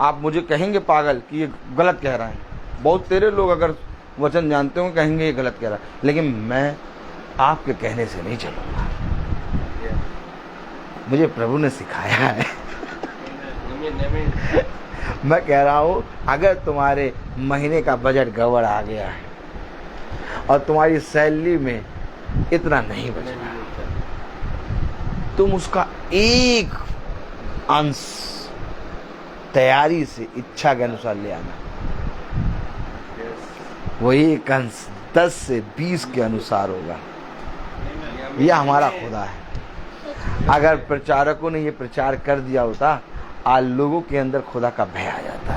आप मुझे कहेंगे पागल कि ये गलत कह रहा है, बहुत तेरे लोग अगर वचन जानते हो कहेंगे ये गलत कह रहा है, लेकिन मैं आपके कहने से नहीं चलूंगा। मुझे प्रभु ने सिखाया है। मैं कह रहा हूं अगर तुम्हारे महीने का बजट गड़बड़ आ गया है और तुम्हारी सैलरी में इतना नहीं बच रहा, तुम उसका एक अंश तैयारी से इच्छा के अनुसार ले आना। वही एक अंश 10 से 20 के अनुसार होगा। यह हमारा खुदा है। अगर प्रचारकों ने ये प्रचार कर दिया होता, आज लोगों के अंदर खुदा का भय आ जाता।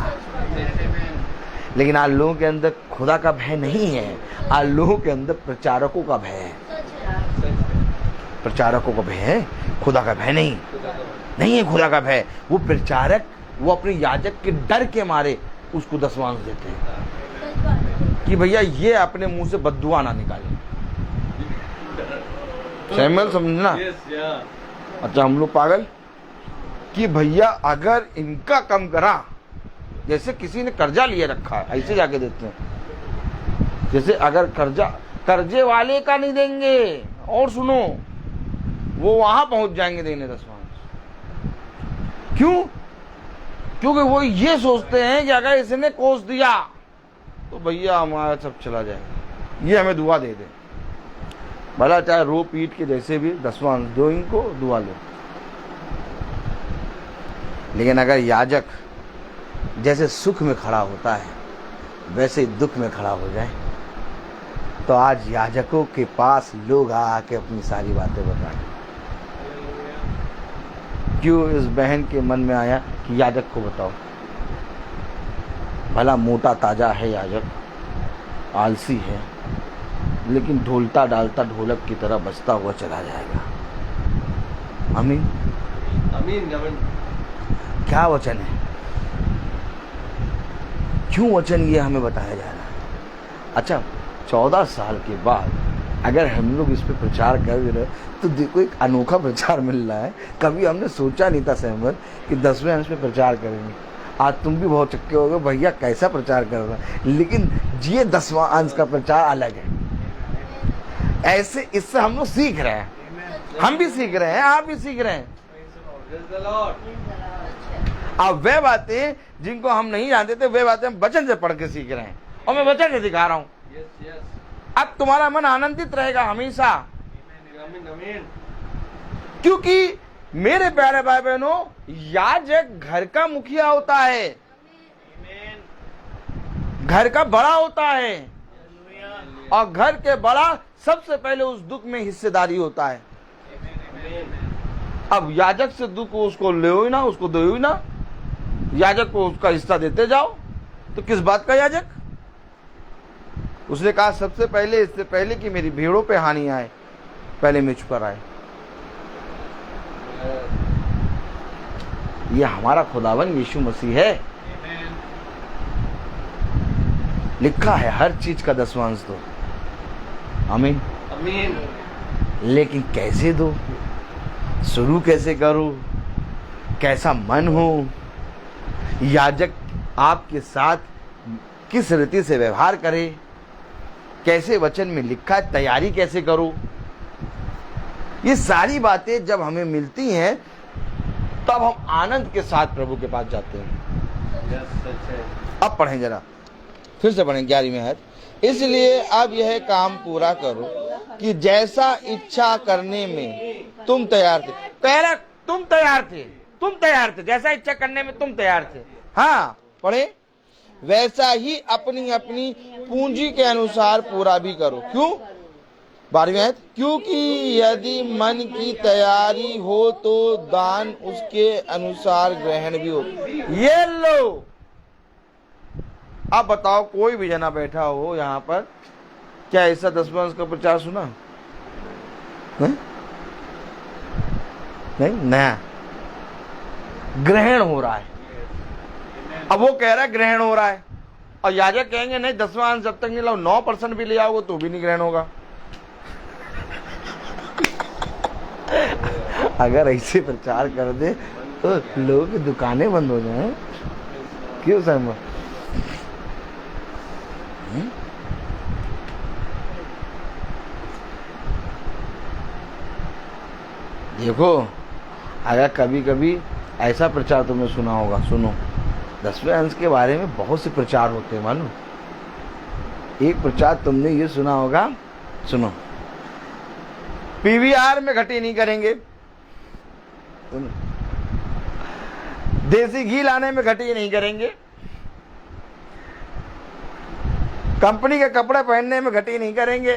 लेकिन आज लोगों के अंदर खुदा का भय नहीं है, आज लोगों के अंदर प्रचारकों का भय है। प्रचारकों का भय है, खुदा का भय नहीं है। खुदा का भय, वो प्रचारक वो अपने याजक के डर के मारे उसको 10वां अंश देते हैं कि भैया ये अपने मुंह से बद्दुआ ना निकाले। सैमुअल समझना। अच्छा हम लोग पागल कि भैया अगर इनका कम करा, जैसे किसी ने कर्जा लिए रखा है ऐसे जाके देते हैं। जैसे अगर कर्जे वाले का नहीं देंगे, और सुनो वो वहां पहुंच जाएंगे देने 10वां अंश। क्यों? क्योंकि वो ये सोचते हैं कि अगर इसने कोस दिया तो भैया हमारा सब चला जाएगा, ये हमें दुआ दे दे। भला चाहे रो पीट के जैसे भी 10वां अंश दो, इनको दुआ लो। लेकिन अगर याजक जैसे सुख में खड़ा होता है वैसे ही दुख में खड़ा हो जाए, तो आज याजकों के पास लोग आके अपनी सारी बातें बताएं। क्यों इस बहन के मन में आया कि याजक को बताओ? भला मोटा ताजा है याजक, आलसी है, लेकिन ढोलता डालता ढोलक की तरह बजता हुआ चला जाएगा। आमीन आमीन। क्या वचन है? क्यों वचन ये हमें बताया जा रहा है? अच्छा 14 साल के बाद अगर हम लोग इस पे प्रचार कर रहे तो देखो एक अनोखा प्रचार मिल रहा है। कभी हमने सोचा नहीं था सहमत कि 10वें अंश पे प्रचार करेंगे। आज तुम भी बहुत चक्के हो गए भैया कैसा प्रचार कर रहा है, लेकिन ये 10वां अंश का प्रचार अलग है। ऐसे इससे हम लोग सीख रहे हैं, हम भी सीख रहे हैं, आप भी सीख रहे हैं। अब वे बातें जिनको हम नहीं जानते थे, वे बातें हम वचन से पढ़ के सीख रहे हैं और मैं वचन से दिखा रहा हूँ। अब तुम्हारा मन आनंदित रहेगा हमेशा, क्योंकि मेरे प्यारे भाई बहनों याजक घर का मुखिया होता है, घर का बड़ा होता है, और घर के बड़ा सबसे पहले उस दुख में हिस्सेदारी होता है। अब याजक से दुख उसको ले ही ना, उसको दो ही ना, याजक को उसका हिस्सा देते जाओ। तो किस बात का याजक? उसने कहा सबसे पहले, इससे पहले कि मेरी भीड़ों पे हानि आए, पहले मुझ पर आए। ये हमारा खुदावन यीशु मसीह है। लिखा है हर चीज का 10वां अंश दो। आमीन आमीन। लेकिन कैसे दो, शुरू कैसे करो, कैसा मन हो, याजक आपके साथ किस रीति से व्यवहार करे, कैसे वचन में लिखा है, तैयारी कैसे करो, ये सारी बातें जब हमें मिलती हैं तब हम आनंद के साथ प्रभु के पास जाते हैं। अब पढ़ें जरा, फिर से पढ़ें 11वीं आयत। इसलिए अब यह काम पूरा करो कि जैसा इच्छा करने में तुम तैयार थे। पहले तुम तैयार थे, जैसा इच्छा करने में तुम तैयार थे। हाँ पढ़े, वैसा ही अपनी अपनी पूंजी के अनुसार पूरा भी करो। क्यों? 12वीं आयत, क्योंकि यदि मन की तैयारी हो तो दान उसके अनुसार ग्रहण भी हो। ये लो, अब बताओ कोई भी जना बैठा हो यहाँ पर, क्या ऐसा 10वां अंश का प्रचार सुना है? नहीं, नया ग्रहण हो रहा है। अब वो कह रहा है ग्रहण हो रहा है, और याजक कहेंगे नहीं 10वां अंश जब तक नहीं लाओ, 9% भी ले आओगे तो भी नहीं ग्रहण होगा। अगर ऐसे प्रचार कर दे तो लोगों की दुकानें बंद हो जाएं। क्यों सहमत? देखो, अगर कभी कभी ऐसा प्रचार तुमने सुना होगा, सुनो, 10वें अंश के बारे में बहुत से प्रचार होते हैं मालूम। एक प्रचार तुमने ये सुना होगा, सुनो, पीवीआर में घटी नहीं करेंगे, देसी घी लाने में घटी नहीं करेंगे, कंपनी के कपड़े पहनने में घटी नहीं करेंगे,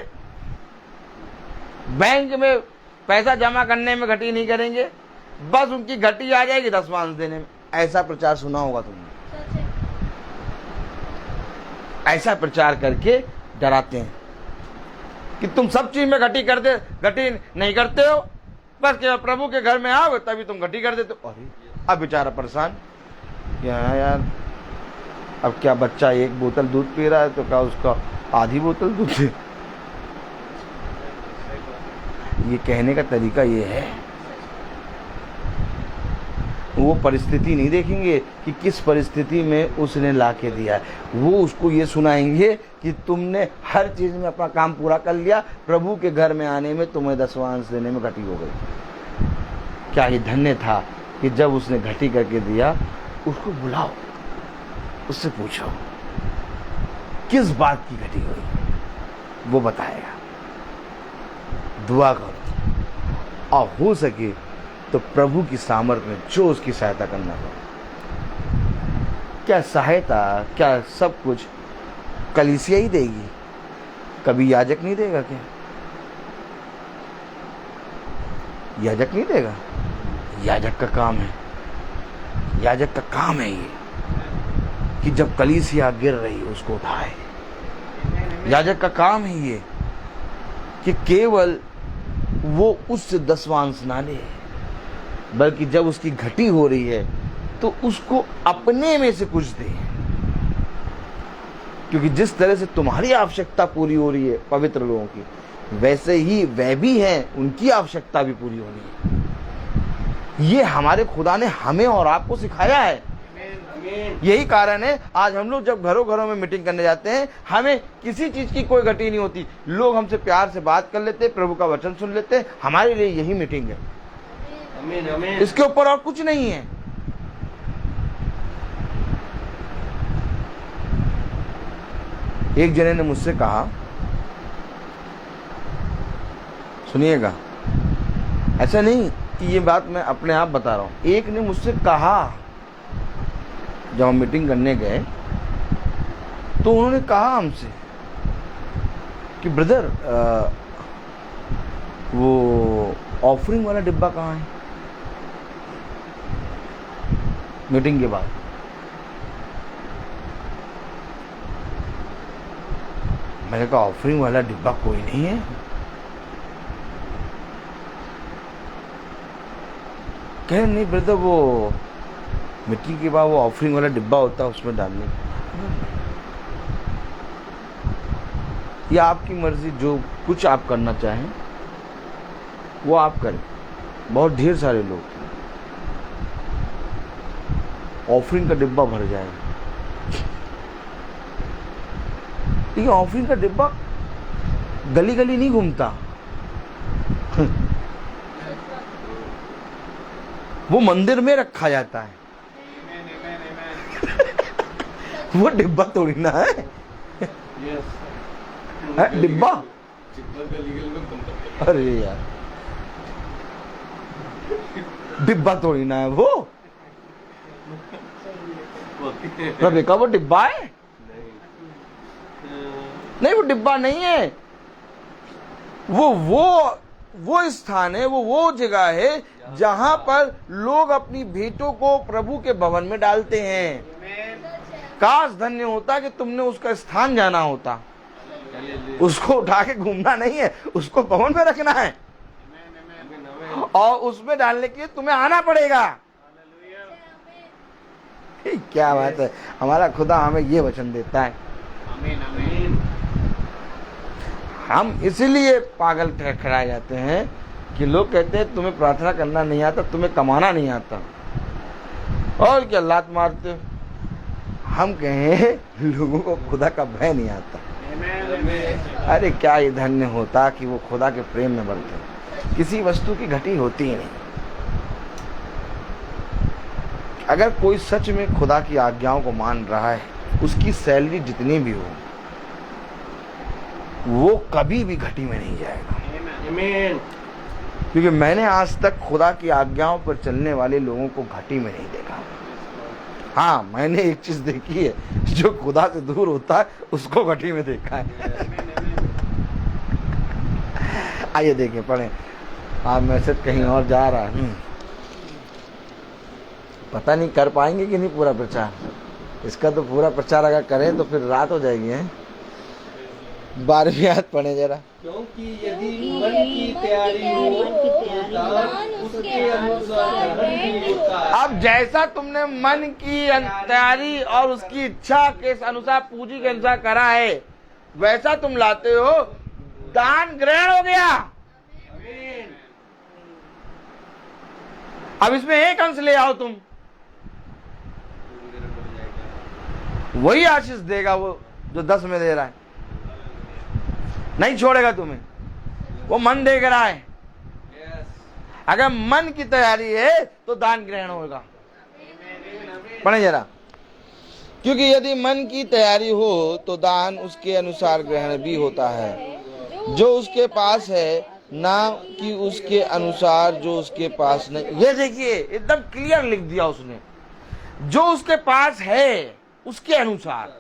बैंक में पैसा जमा करने में घटी नहीं करेंगे, बस उनकी घटी आ जाएगी 10वां अंश देने में। ऐसा प्रचार सुना होगा तुमने। ऐसा प्रचार करके डराते हैं कि तुम सब चीज में घटी कर दे, घटी नहीं करते हो, बस केवल प्रभु के घर में आओगे तभी तुम घटी कर देते हो। अरे अब बेचारा परेशान, क्या यार, अब क्या बच्चा 1 बोतल दूध पी रहा है तो क्या उसका आधी बोतल दूध है? ये कहने का तरीका ये है, वो परिस्थिति नहीं देखेंगे कि किस परिस्थिति में उसने ला के दिया है, वो उसको ये सुनाएंगे कि तुमने हर चीज में अपना काम पूरा कर लिया, प्रभु के घर में आने में तुम्हें 10वां अंश देने में घटी हो गई। क्या ये धन्य था कि जब उसने घटी करके दिया, उसको बुलाओ, उससे पूछो किस बात की घटी हुई, वो बताएगा। दुआ करो, और हो सके तो प्रभु की सामर्थ्य में जो उसकी सहायता करना हो। क्या सहायता, क्या सब कुछ कलीसिया ही देगी? कभी याजक नहीं देगा क्या? याजक नहीं देगा? याजक का काम है, याजक का काम है ये कि जब कलीसिया गिर रही उसको उठाए। याजक का काम है ये कि केवल वो उससे 10वां अंश ना ले, बल्कि जब उसकी घटी हो रही है तो उसको अपने में से कुछ दे, क्योंकि जिस तरह से तुम्हारी आवश्यकता पूरी हो रही है पवित्र लोगों की, वैसे ही वह भी हैं, उनकी आवश्यकता भी पूरी होनी है। ये हमारे खुदा ने हमें और आपको सिखाया है। यही कारण है आज हम लोग जब घरों घरों में मीटिंग करने जाते हैं, हमें किसी चीज की कोई घटी नहीं होती, लोग हमसे प्यार से बात कर लेते, प्रभु का वचन सुन लेते। हमारे लिए यही मीटिंग है, आमीन आमीन। इसके ऊपर और कुछ नहीं है। एक जने ने मुझसे कहा, सुनिएगा, ऐसा नहीं कि ये बात मैं अपने आप बता रहा हूं, एक ने मुझसे कहा, जब हम मीटिंग करने गए तो उन्होंने कहा हमसे कि ब्रदर वो ऑफरिंग वाला डिब्बा कहाँ है? मीटिंग के बाद मैंने कहा ऑफरिंग वाला डिब्बा कोई नहीं है। कह नहीं ब्रदर, वो मीटिंग के बाद वो ऑफरिंग वाला डिब्बा होता है, उसमें डालने। या आपकी मर्जी, जो कुछ आप करना चाहें वो आप करें। बहुत ढेर सारे लोग, ऑफरिंग का डिब्बा भर जाएगा। लेकिन ऑफरिंग का डिब्बा गली गली नहीं घूमता, वो मंदिर में रखा जाता है। वो डिब्बा थोड़ी ना है, डिब्बा। अरे यार, डिब्बा थोड़ी ना है वो। देखा वो डिब्बा है? नहीं, वो डिब्बा नहीं है। वो स्थान है, वो जगह है जहां पर लोग अपनी भेंटों को प्रभु के भवन में डालते हैं। काश धन्य होता कि तुमने उसका स्थान जाना होता। उसको उठा के घूमना नहीं है, उसको भवन में रखना है और उसमें डालने के लिए तुम्हें आना पड़ेगा। क्या बात है, हमारा खुदा हमें ये वचन देता है। हम इसीलिए पागल ठहराए जाते हैं कि लोग कहते हैं तुम्हें प्रार्थना करना नहीं आता, तुम्हें कमाना नहीं आता, और क्या लात मारते हो। हम कहें लोगों को खुदा का भय नहीं आता। अरे क्या ये धन्य होता कि वो खुदा के प्रेम में बढ़ते। किसी वस्तु की घटी होती ही नहीं। अगर कोई सच में खुदा की आज्ञाओं को मान रहा है, उसकी सैलरी जितनी भी हो, वो कभी भी घटी में नहीं जाएगा। क्योंकि मैंने आज तक खुदा की आज्ञाओं पर चलने वाले लोगों को घटी में नहीं देखा। हाँ, मैंने एक चीज देखी है, जो खुदा से दूर होता है उसको घटी में देखा है। आइए देखें, पढ़ें। आप मैसेज कहीं और जा रहा है, पता नहीं कर पाएंगे कि नहीं पूरा प्रचार। इसका तो पूरा प्रचार अगर करें तो फिर रात हो जाएगी है। 12वीं आयत पढ़े जरा। क्योंकि यदि मन की तैयारी हो तो दान उसके अनुसार ग्रहण भी होता है। अब जैसा तुमने मन की तैयारी और उसकी इच्छा के अनुसार, पूंजी के अनुसार करा है, वैसा तुम लाते हो, दान ग्रहण हो गया। अब इसमें एक अंश ले आओ तुम, वही आशीष देगा वो जो 10 में दे रहा है। नहीं छोड़ेगा तुम्हें, वो मन देख रहा है। अगर मन की तैयारी है तो दान ग्रहण होगा। पढ़े जरा। क्योंकि यदि मन की तैयारी हो तो दान उसके अनुसार ग्रहण भी होता है, जो उसके पास है, ना कि उसके अनुसार जो उसके पास नहीं। ये देखिए, एकदम क्लियर लिख दिया उसने, जो उसके पास है उसके अनुसार,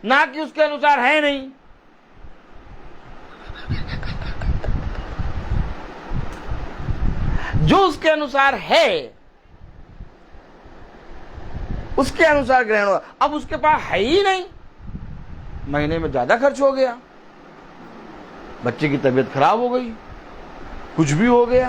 ना कि उसके अनुसार है नहीं। जो उसके अनुसार है उसके अनुसार ग्रहण होगा। अब उसके पास है ही नहीं, महीने में ज्यादा खर्च हो गया, बच्चे की तबीयत खराब हो गई, कुछ भी हो गया,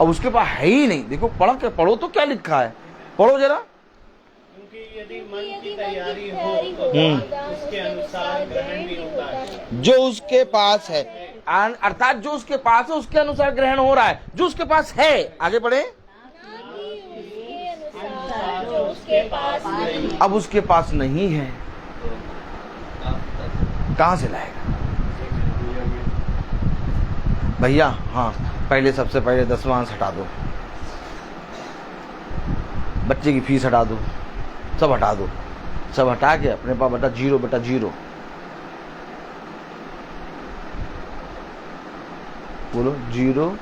अब उसके पास है ही नहीं। देखो पढ़ो तो क्या लिखा है, पढ़ो जरा। क्योंकि यदि मन की तैयारी हो तो दान उसके अनुसार ग्रहण भी होता है। जो उसके पास है, अर्थात जो उसके पास है उसके अनुसार ग्रहण हो रहा है। जो उसके पास है, आगे बढ़े। अब उसके पास नहीं है, कहां से लाएगा भैया? हाँ, पहले सबसे पहले 10वां अंश हटा दो, बच्चे की फीस हटा दो, सब हटा दो, सब हटा के अपने पास बटा 0/0 बोलो। 0/0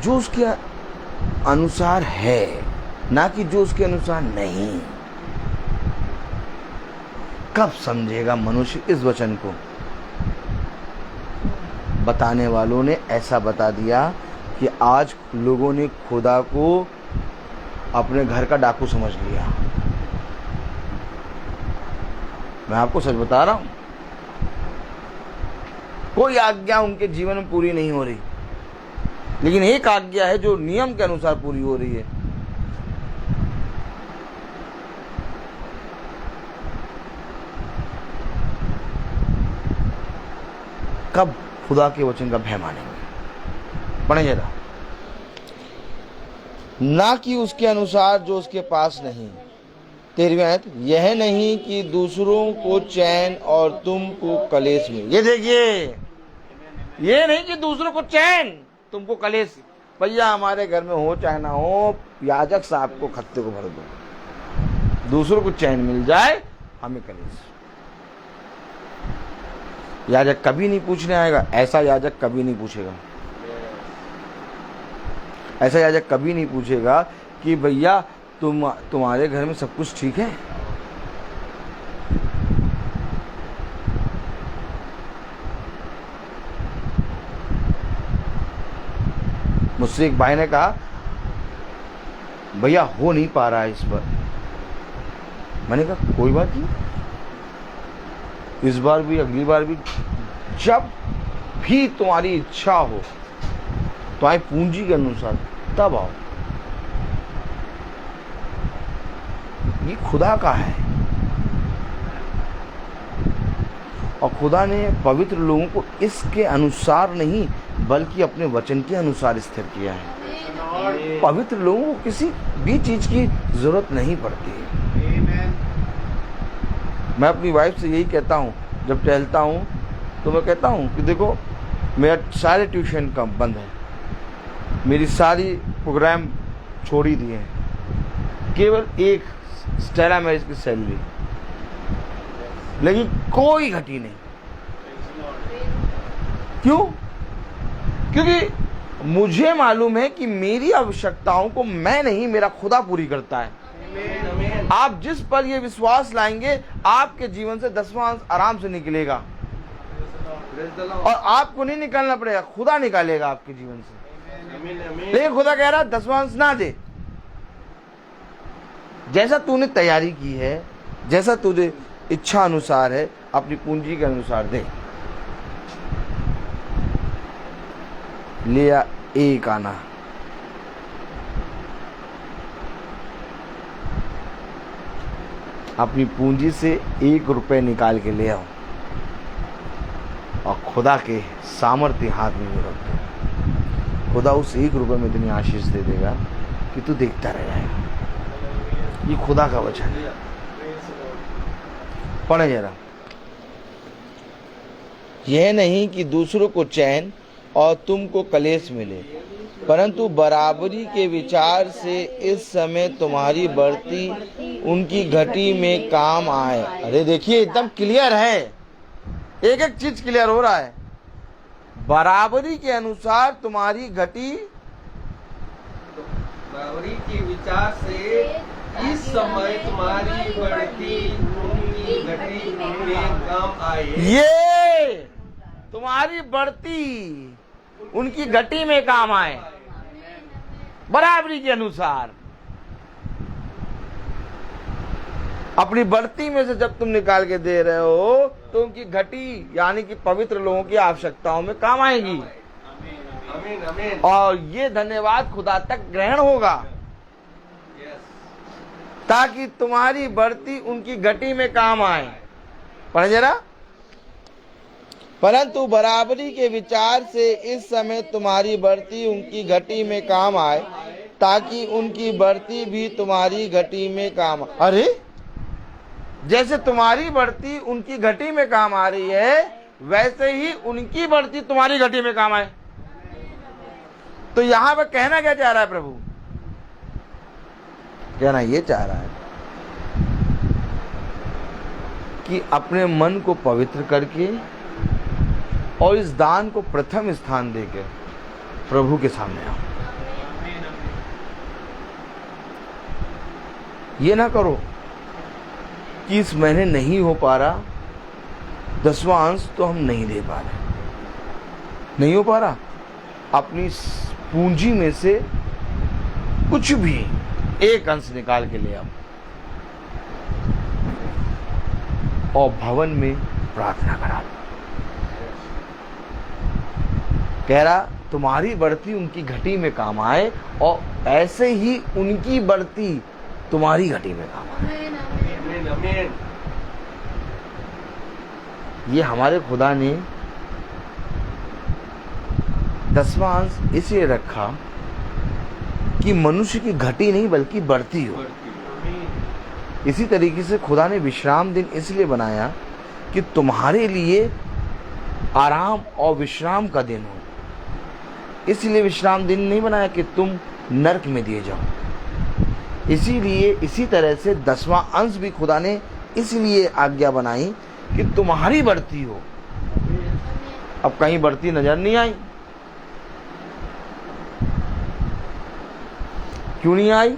जो उसके अनुसार है, ना कि जो उसके अनुसार नहीं। कब समझेगा मनुष्य इस वचन को? बताने वालों ने ऐसा बता दिया कि आज लोगों ने खुदा को अपने घर का डाकू समझ लिया। मैं आपको सच बता रहा हूं, कोई आज्ञा उनके जीवन में पूरी नहीं हो रही, लेकिन एक आज्ञा है जो नियम के अनुसार पूरी हो रही है। कब खुदा के वचन का भय मानेंगे? पढ़े जरा। ना कि उसके अनुसार जो उसके पास नहीं। 13वीं आयत। यह नहीं कि दूसरों को चैन और तुमको कलेश में। ये देखिए, ये नहीं कि दूसरों को चैन तुमको कलेश। भैया हमारे घर में हो चाहे ना हो, याजक साहब को खत्ते को भर दो, दूसरों को चैन मिल जाए, हमें कलेश। याजक कभी नहीं पूछने आएगा, ऐसा याजक कभी नहीं पूछेगा। ऐसा याजक कभी नहीं पूछेगा कि भैया तुम्हारे घर में सब कुछ ठीक है, मुझसे एक भाई ने कहा भैया हो नहीं पा रहा है इस पर। मैंने कहा कोई बात नहीं, इस बार भी अगली बार भी जब भी तुम्हारी इच्छा हो तुम्हारी पूंजी के अनुसार तब आओ। ये खुदा का है और खुदा ने पवित्र लोगों को इसके अनुसार नहीं बल्कि अपने वचन के अनुसार स्थिर किया है। पवित्र लोगों को किसी भी चीज की जरूरत नहीं पड़ती है। मैं अपनी वाइफ से यही कहता हूँ, जब टहलता हूँ तो मैं कहता हूँ कि देखो मेरा सारे ट्यूशन कम बंद है, मेरी सारी प्रोग्राम छोड़ ही दिए हैं, केवल एक स्टेला मैरिज की सैलरी, लेकिन कोई घटी नहीं। क्यों? क्योंकि मुझे मालूम है कि मेरी आवश्यकताओं को मैं नहीं मेरा खुदा पूरी करता है। आप जिस पर ये विश्वास लाएंगे आपके जीवन से 10वां अंश आराम से निकलेगा और आपको नहीं निकालना पड़ेगा, खुदा निकालेगा आपके जीवन से। लेकिन खुदा कह रहा 10वां अंश ना दे, जैसा तूने तैयारी की है, जैसा तुझे इच्छा अनुसार है, अपनी पूंजी के अनुसार दे। लिया एक आना, अपनी पूंजी से 1 रुपए निकाल के ले आओ और खुदा के सामर्थ्य हाथ में रख दो। खुदा उस 1 रुपए में इतनी आशीष दे देगा कि तू देखता रह जाएगा। ये खुदा का वचन है। पढ़े जरा। यह नहीं कि दूसरों को चैन और तुमको कलेश मिले, परंतु बराबरी के विचार से इस समय तुम्हारी बढ़ती उनकी घटी में काम आए। अरे देखिए एकदम क्लियर है, एक एक चीज क्लियर हो रहा है। बराबरी के अनुसार तुम्हारी घटी, बराबरी के विचार से इस समय तुम्हारी बढ़ती उनकी घटी में काम आए। ये तुम्हारी बढ़ती उनकी घटी में काम आए, बराबरी के अनुसार। अपनी बढ़ती में से जब तुम निकाल के दे रहे हो तो उनकी घटी यानी कि पवित्र लोगों की आवश्यकताओं में काम आएगी। आमीन आमीन। और ये धन्यवाद खुदा तक ग्रहण होगा ताकि तुम्हारी बढ़ती उनकी घटी में काम आए। पढ़े जरा। परंतु बराबरी के विचार से इस समय तुम्हारी बढ़ती उनकी घटी में काम आए, ताकि उनकी बढ़ती भी तुम्हारी घटी में काम। अरे जैसे तुम्हारी बढ़ती उनकी घटी में काम आ रही है, वैसे ही उनकी बढ़ती तुम्हारी घटी में काम आए। तो यहां पर कहना क्या चाह रहा है प्रभु? कहना ये चाह रहा है कि अपने मन को पवित्र करके और इस दान को प्रथम स्थान देकर प्रभु के सामने आओ। ये ना करो कि इस महीने नहीं हो पा रहा, 10वां अंश तो हम नहीं दे पा रहे, नहीं हो पा रहा। अपनी पूंजी में से कुछ भी एक अंश निकाल के ले आओ और भवन में प्रार्थना करा दो। कह रहा तुम्हारी बढ़ती उनकी घटी में काम आए और ऐसे ही उनकी बढ़ती तुम्हारी घटी में काम आए। आमीन आमीन। ये हमारे खुदा ने 10वां अंश इसलिए रखा कि मनुष्य की घटी नहीं बल्कि बढ़ती हो। इसी तरीके से खुदा ने विश्राम दिन इसलिए बनाया कि तुम्हारे लिए आराम और विश्राम का दिन हो। इसलिए विश्राम दिन नहीं बनाया कि तुम नरक में दिए जाओ। इसीलिए इसी तरह से 10वां अंश भी खुदा ने इसलिए आज्ञा बनाई कि तुम्हारी बढ़ती हो। अब कहीं बढ़ती नजर नहीं आई। क्यों नहीं आई?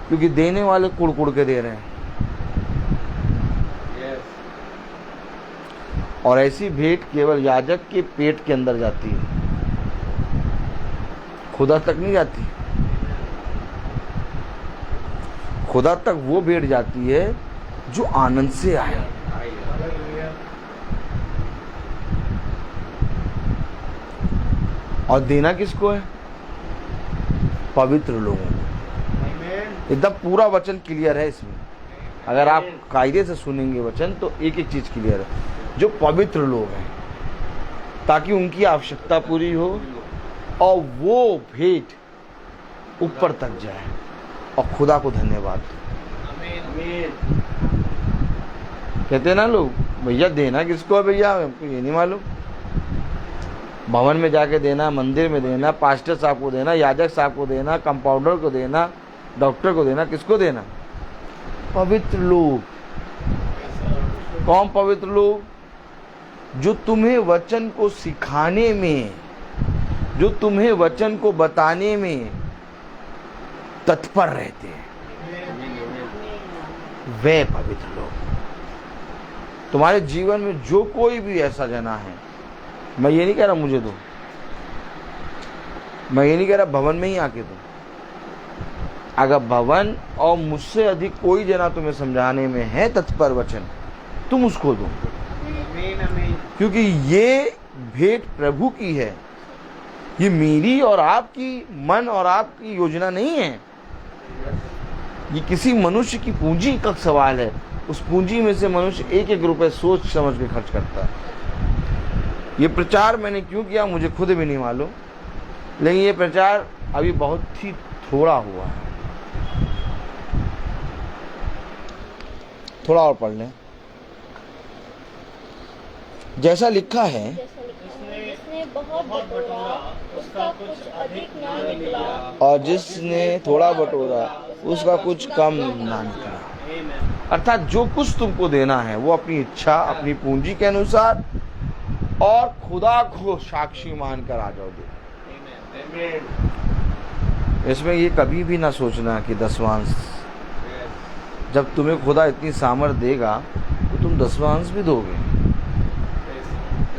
क्योंकि देने वाले कुड़ के दे रहे हैं। और ऐसी भेंट केवल याजक के पेट के अंदर जाती है। खुदा तक नहीं जाती। खुदा तक वो भेंट जाती है जो आनंद से आए। और देना किसको है? पवित्र लोगों को। एकदम पूरा वचन क्लियर है इसमें। अगर आप कायदे से सुनेंगे वचन तो एक एक चीज क्लियर है। जो पवित्र लोग हैं, ताकि उनकी आवश्यकता पूरी हो और वो भेंट ऊपर तक जाए और खुदा को धन्यवाद दो। कहते हैं ना लोग, भैया देना किसको है भैया, हमको ये नहीं मालूम। भवन में जाके देना, मंदिर में देना, पास्टर साहब को देना, याजक साहब को देना, कंपाउंडर को देना, डॉक्टर को देना, किसको देना? पवित्र लोग। कौन पवित्र लोग? जो तुम्हें वचन को सिखाने में, जो तुम्हें वचन को बताने में तत्पर रहते हैं, वे पवित्र लोग। तुम्हारे जीवन में जो कोई भी ऐसा जना है, मैं ये नहीं कह रहा मुझे दो, मैं ये नहीं कह रहा भवन में ही आके दो। अगर भवन और मुझसे अधिक कोई जना तुम्हें समझाने में है तत्पर वचन, तुम उसको दो। क्योंकि ये भेंट प्रभु की है, ये मेरी और आपकी मन और आपकी योजना नहीं है। ये किसी मनुष्य की पूंजी का सवाल है। उस पूंजी में से मनुष्य एक एक रुपए सोच समझ के खर्च करता है। ये प्रचार मैंने क्यों किया मुझे खुद भी नहीं मालूम, लेकिन ये प्रचार अभी बहुत ही थोड़ा हुआ है। थोड़ा और पढ़ लें। जैसा लिखा है, जिसने बहुत बटोरा उसका कुछ अधिक ना निकला, और जिसने थोड़ा बटोरा उसका कुछ कम ना निकला। अर्थात जो कुछ तुमको देना है वो अपनी इच्छा, अपनी पूंजी के अनुसार और खुदा को साक्षी मानकर आ जाओगे। इसमें ये कभी भी ना सोचना कि दसवांश, जब तुम्हें खुदा इतनी सामर्थ देगा तो तुम दसवांश भी दोगे।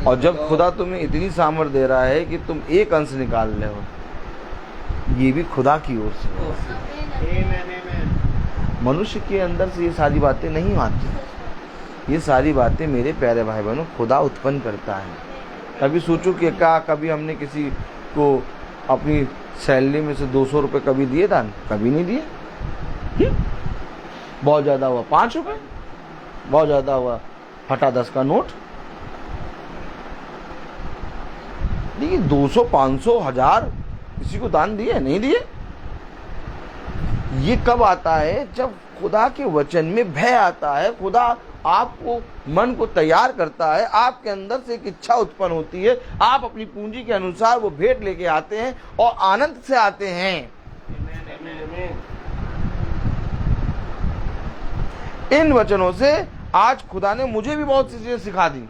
और जब खुदा तुम्हें इतनी सामर्थ दे रहा है कि तुम एक अंश निकाल रहे हो, ये भी खुदा की ओर से। मनुष्य के अंदर से ये सारी बातें नहीं आती। ये सारी बातें मेरे प्यारे भाई बहनों खुदा उत्पन्न करता है। कभी सोचो कि कभी हमने किसी को अपनी सैलरी में से 200 रुपये कभी दिए दान? कभी नहीं दिए। बहुत ज़्यादा हुआ 5 रुपये, बहुत ज़्यादा हुआ फटा 10 का नोट। लेकिन 200, 500, 1000 किसी को दान दिए? नहीं दिए। ये कब आता है? जब खुदा के वचन में भय आता है। खुदा आपको मन को तैयार करता है, आपके अंदर से एक इच्छा उत्पन्न होती है, आप अपनी पूंजी के अनुसार वो भेंट लेके आते हैं और आनंद से आते हैं। इन वचनों से आज खुदा ने मुझे भी बहुत सी चीजें सिखा दी।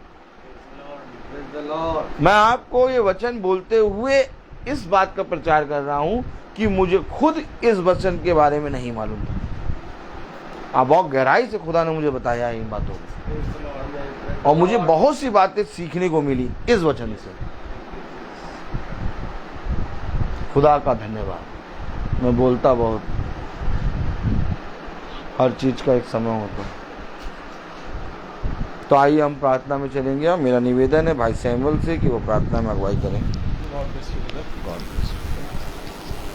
मैं आपको ये वचन बोलते हुए इस बात का प्रचार कर रहा हूं कि मुझे खुद इस वचन के बारे में नहीं मालूम था। आप बहुत गहराई से खुदा ने मुझे बताया इन बातों को, और मुझे बहुत सी बातें सीखने को मिली इस वचन से। खुदा का धन्यवाद। मैं बोलता बहुत, हर चीज का एक समय होता है। तो आइए हम प्रार्थना में चलेंगे। और मेरा निवेदन है भाई सैमुअल से कि वो प्रार्थना में अगुवाई करें।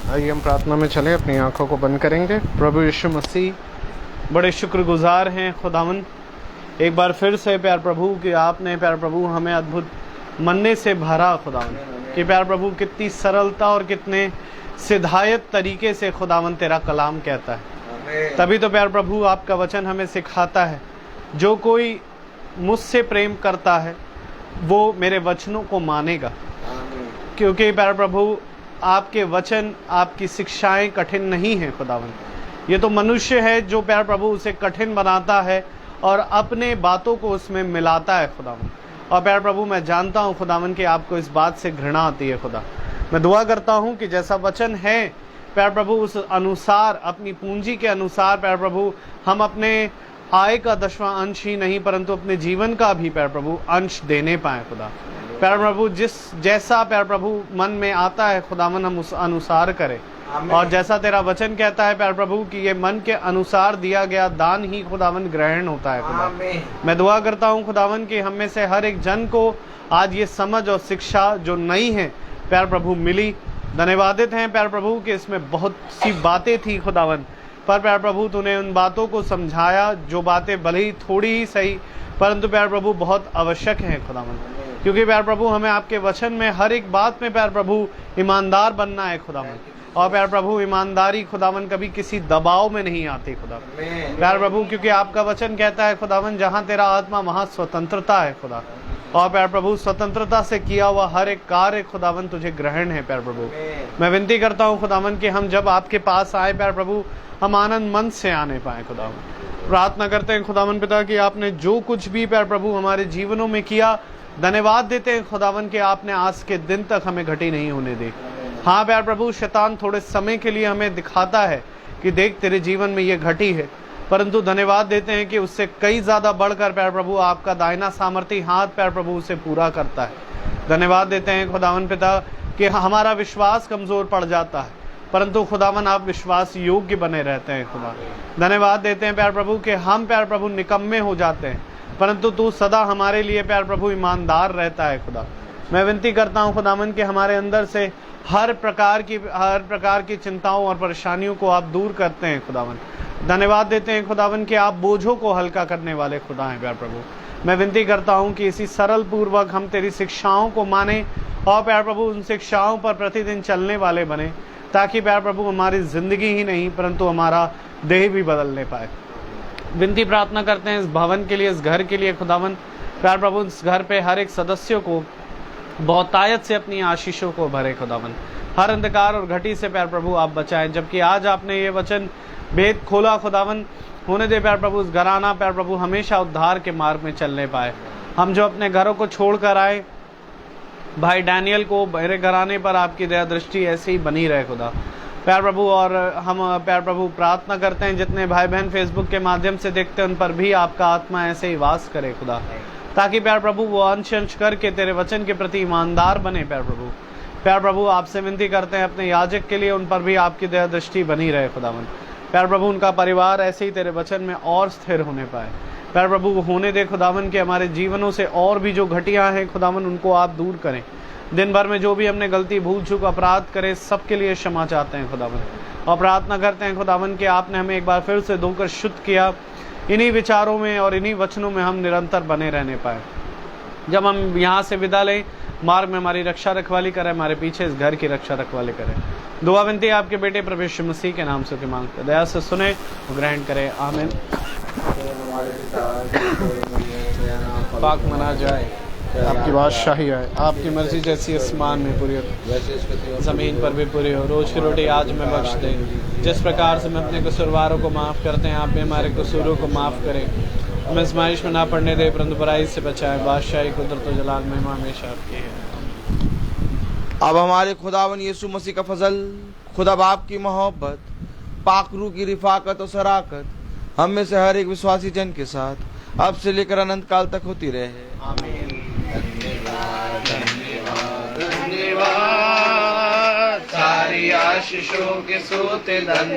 आइए हम प्रार्थना में चलें, अपनी आंखों को बंद करेंगे। प्रभु यीशु मसीह, बड़े शुक्रगुजार हैं खुदावन एक बार फिर से प्यार प्रभु कि आपने प्यार प्रभु हमें अद्भुत मन्ने से भरा खुदावन, कि प्यार प्रभु कितनी सरलता और कितने सिधायत तरीके से खुदावन तेरा कलाम कहता है। तभी तो प्यार प्रभु आपका वचन हमें सिखाता है, जो कोई मुझसे प्रेम करता है वो मेरे वचनों को मानेगा। क्योंकि प्यार प्रभु आपके वचन, आपकी शिक्षाएं कठिन नहीं हैं खुदावन। ये तो मनुष्य है जो प्यार प्रभु उसे कठिन बनाता है और अपने बातों को उसमें मिलाता है खुदावन। और प्यार प्रभु मैं जानता हूँ खुदावन कि आपको इस बात से घृणा आती है खुदा। मैं दुआ करता हूँ कि जैसा वचन है प्यार प्रभु उस अनुसार, अपनी पूंजी के अनुसार प्यार प्रभु हम अपने आय का 10वां अंश ही नहीं परंतु अपने जीवन का भी प्यार प्रभु अंश देने पाए खुदा। प्यारे प्रभु जैसा प्यारे प्रभु मन में आता है खुदावन हम उस अनुसार करें। और जैसा तेरा वचन कहता है प्यारे प्रभु कि ये मन के अनुसार दिया गया दान ही खुदावन ग्रहण होता है खुदा। मैं दुआ करता हूँ खुदावन कि हम में से हर एक जन को आज ये समझ और शिक्षा जो नई है प्यारे प्रभु मिली। धन्यवादित हैं प्यारे प्रभु कि इसमें बहुत सी बातें थी खुदावन, पर प्यारे प्रभु तूने उन बातों को समझाया जो बातें भले ही थोड़ी ही सही परंतु प्यारे प्रभु बहुत आवश्यक हैं खुदावन, क्योंकि प्यारे प्रभु हमें आपके वचन में हर एक बात में प्यारे प्रभु ईमानदार बनना है खुदावन। और प्यारे प्रभु ईमानदारी खुदावन कभी किसी दबाव में नहीं आती खुदा प्यारे प्रभु, क्योंकि आपका वचन कहता है खुदावन जहाँ तेरा आत्मा वहाँ स्वतंत्रता है खुदा। और प्यारे प्रभु स्वतंत्रता से किया हुआ हर एक कार्य खुदावन तुझे ग्रहण है प्यारे प्रभु। मैं विनती करता हूँ खुदावन कि हम जब आपके पास आए प्यारे प्रभु हम आनंद मन से आने पाए खुदावन। प्रार्थना करते हैं खुदावन पिता कि आपने जो कुछ भी प्यारे प्रभु हमारे जीवनों में किया, धन्यवाद देते हैं खुदावन कि आपने आज के दिन तक हमें घटी नहीं होने दी। हाँ प्यारे प्रभु शैतान थोड़े समय के लिए हमें दिखाता है कि देख तेरे जीवन में ये घटी है, परंतु धन्यवाद देते हैं कि उससे कई ज्यादा बढ़कर प्यारे प्रभु आपका दाहिना सामर्थी हाथ प्यारे प्रभु उसे पूरा करता है। धन्यवाद देते हैं खुदावन पिता कि हमारा विश्वास कमजोर पड़ जाता है परंतु खुदावन आप विश्वास योग्य बने रहते हैं खुदा। धन्यवाद देते हैं प्यारे प्रभु कि हम प्यारे प्रभु निकम्मे हो जाते हैं परंतु तू सदा हमारे लिए प्यारे प्रभु ईमानदार रहता है खुदा। मैं विनती करता हूँ खुदावन कि हमारे अंदर से हर प्रकार की चिंताओं और परेशानियों को आप दूर करते हैं खुदावन। धन्यवाद देते हैं खुदावन कि आप बोझों को हल्का करने वाले खुदा हैं प्यारे प्रभु। मैं विनती करता हूँ कि इसी सरल पूर्वक हम तेरी शिक्षाओं को माने और प्यारे प्रभु उन शिक्षाओं पर प्रतिदिन चलने वाले बने, ताकि प्यारे प्रभु हमारी जिंदगी ही नहीं परंतु हमारा देह भी बदलने पाए। विनती प्रार्थना करते हैं इस भवन के लिए, इस घर के लिए खुदावन। प्यारे प्रभु इस घर पे हर एक सदस्यों को बहुतायत से अपनी आशीषों को भरे खुदावन। हर अंधकार और घटी से प्यारे प्रभु आप बचाएं। जबकि आज आपने ये वचन भेद खोला खुदावन, होने दे प्यारे प्रभु इस घराना प्यारे प्रभु हमेशा उद्धार के मार्ग में चलने पाए। हम जो अपने घरों को छोड़कर आए, भाई डैनियल को मेरे घराने पर आपकी दया दृष्टि ऐसे ही बनी रहे खुदा प्यारे प्रभु। और हम प्यारे प्रभु प्रार्थना करते हैं जितने भाई बहन फेसबुक के माध्यम से देखते हैं उन पर भी आपका आत्मा ऐसे ही वास करे खुदा, ताकि प्यारे प्रभु वो अंश करके तेरे वचन के प्रति ईमानदार बने प्यारे प्रभु। प्यारे प्रभु आपसे विनती करते हैं अपने याजक के लिए, उन पर भी आपकी दया दृष्टि बनी रहे खुदावन। प्यारे प्रभु उनका परिवार ऐसे ही तेरे वचन में और स्थिर होने पाए प्यारे प्रभु। होने दे खुदावन के हमारे जीवनों से और भी जो घटियां हैं खुदावन उनको आप दूर करें। दिन भर में जो भी हमने गलती भूल चूक अपराध करे सबके लिए क्षमा चाहते हैं खुदावन। और प्रार्थना करते हैं खुदावन कि आपने हमें एक बार फिर से धोकर शुद्ध किया, इन्हीं विचारों में और इन्हीं वचनों में हम निरंतर बने रहने पाए। जब हम यहाँ से विदा लें, मार्ग में हमारी रक्षा रखवाली करें, हमारे पीछे इस घर की रक्षा रखवाली करें। दुआ विनती आपके बेटे प्रभु यीशु मसीह के नाम से मांगते, दया से सुने और ग्रहण करें, आमीन। पाक मना जाए, आपकी बादशाही आए, आपकी मर्जी जैसी आसमान में पूरी हो ज़मीन पर भी पूरी हो। रोज़ की रोटी आज में बख्श दे, जिस प्रकार से हम अपने कसूरवारों को माफ़ करते हैं आप भी हमारे कसूरों को माफ़ करें। हमें आज़माइश में ना पड़ने दे परंतु बुराई से बचाएं। बादशाही कुदरत और जलाल महिमा हमेशा आपकी है। अब हमारे खुदावन यीशु मसीह का फजल, खुदा बाप की मोहब्बत, पाक रूह की रिफाकत और शराकत हम में से हर एक विश्वासी जन के साथ अब से लेकर अनंत काल तक होती रहे, आमीन। धन्यवाद सारी आशीषों के सोते धन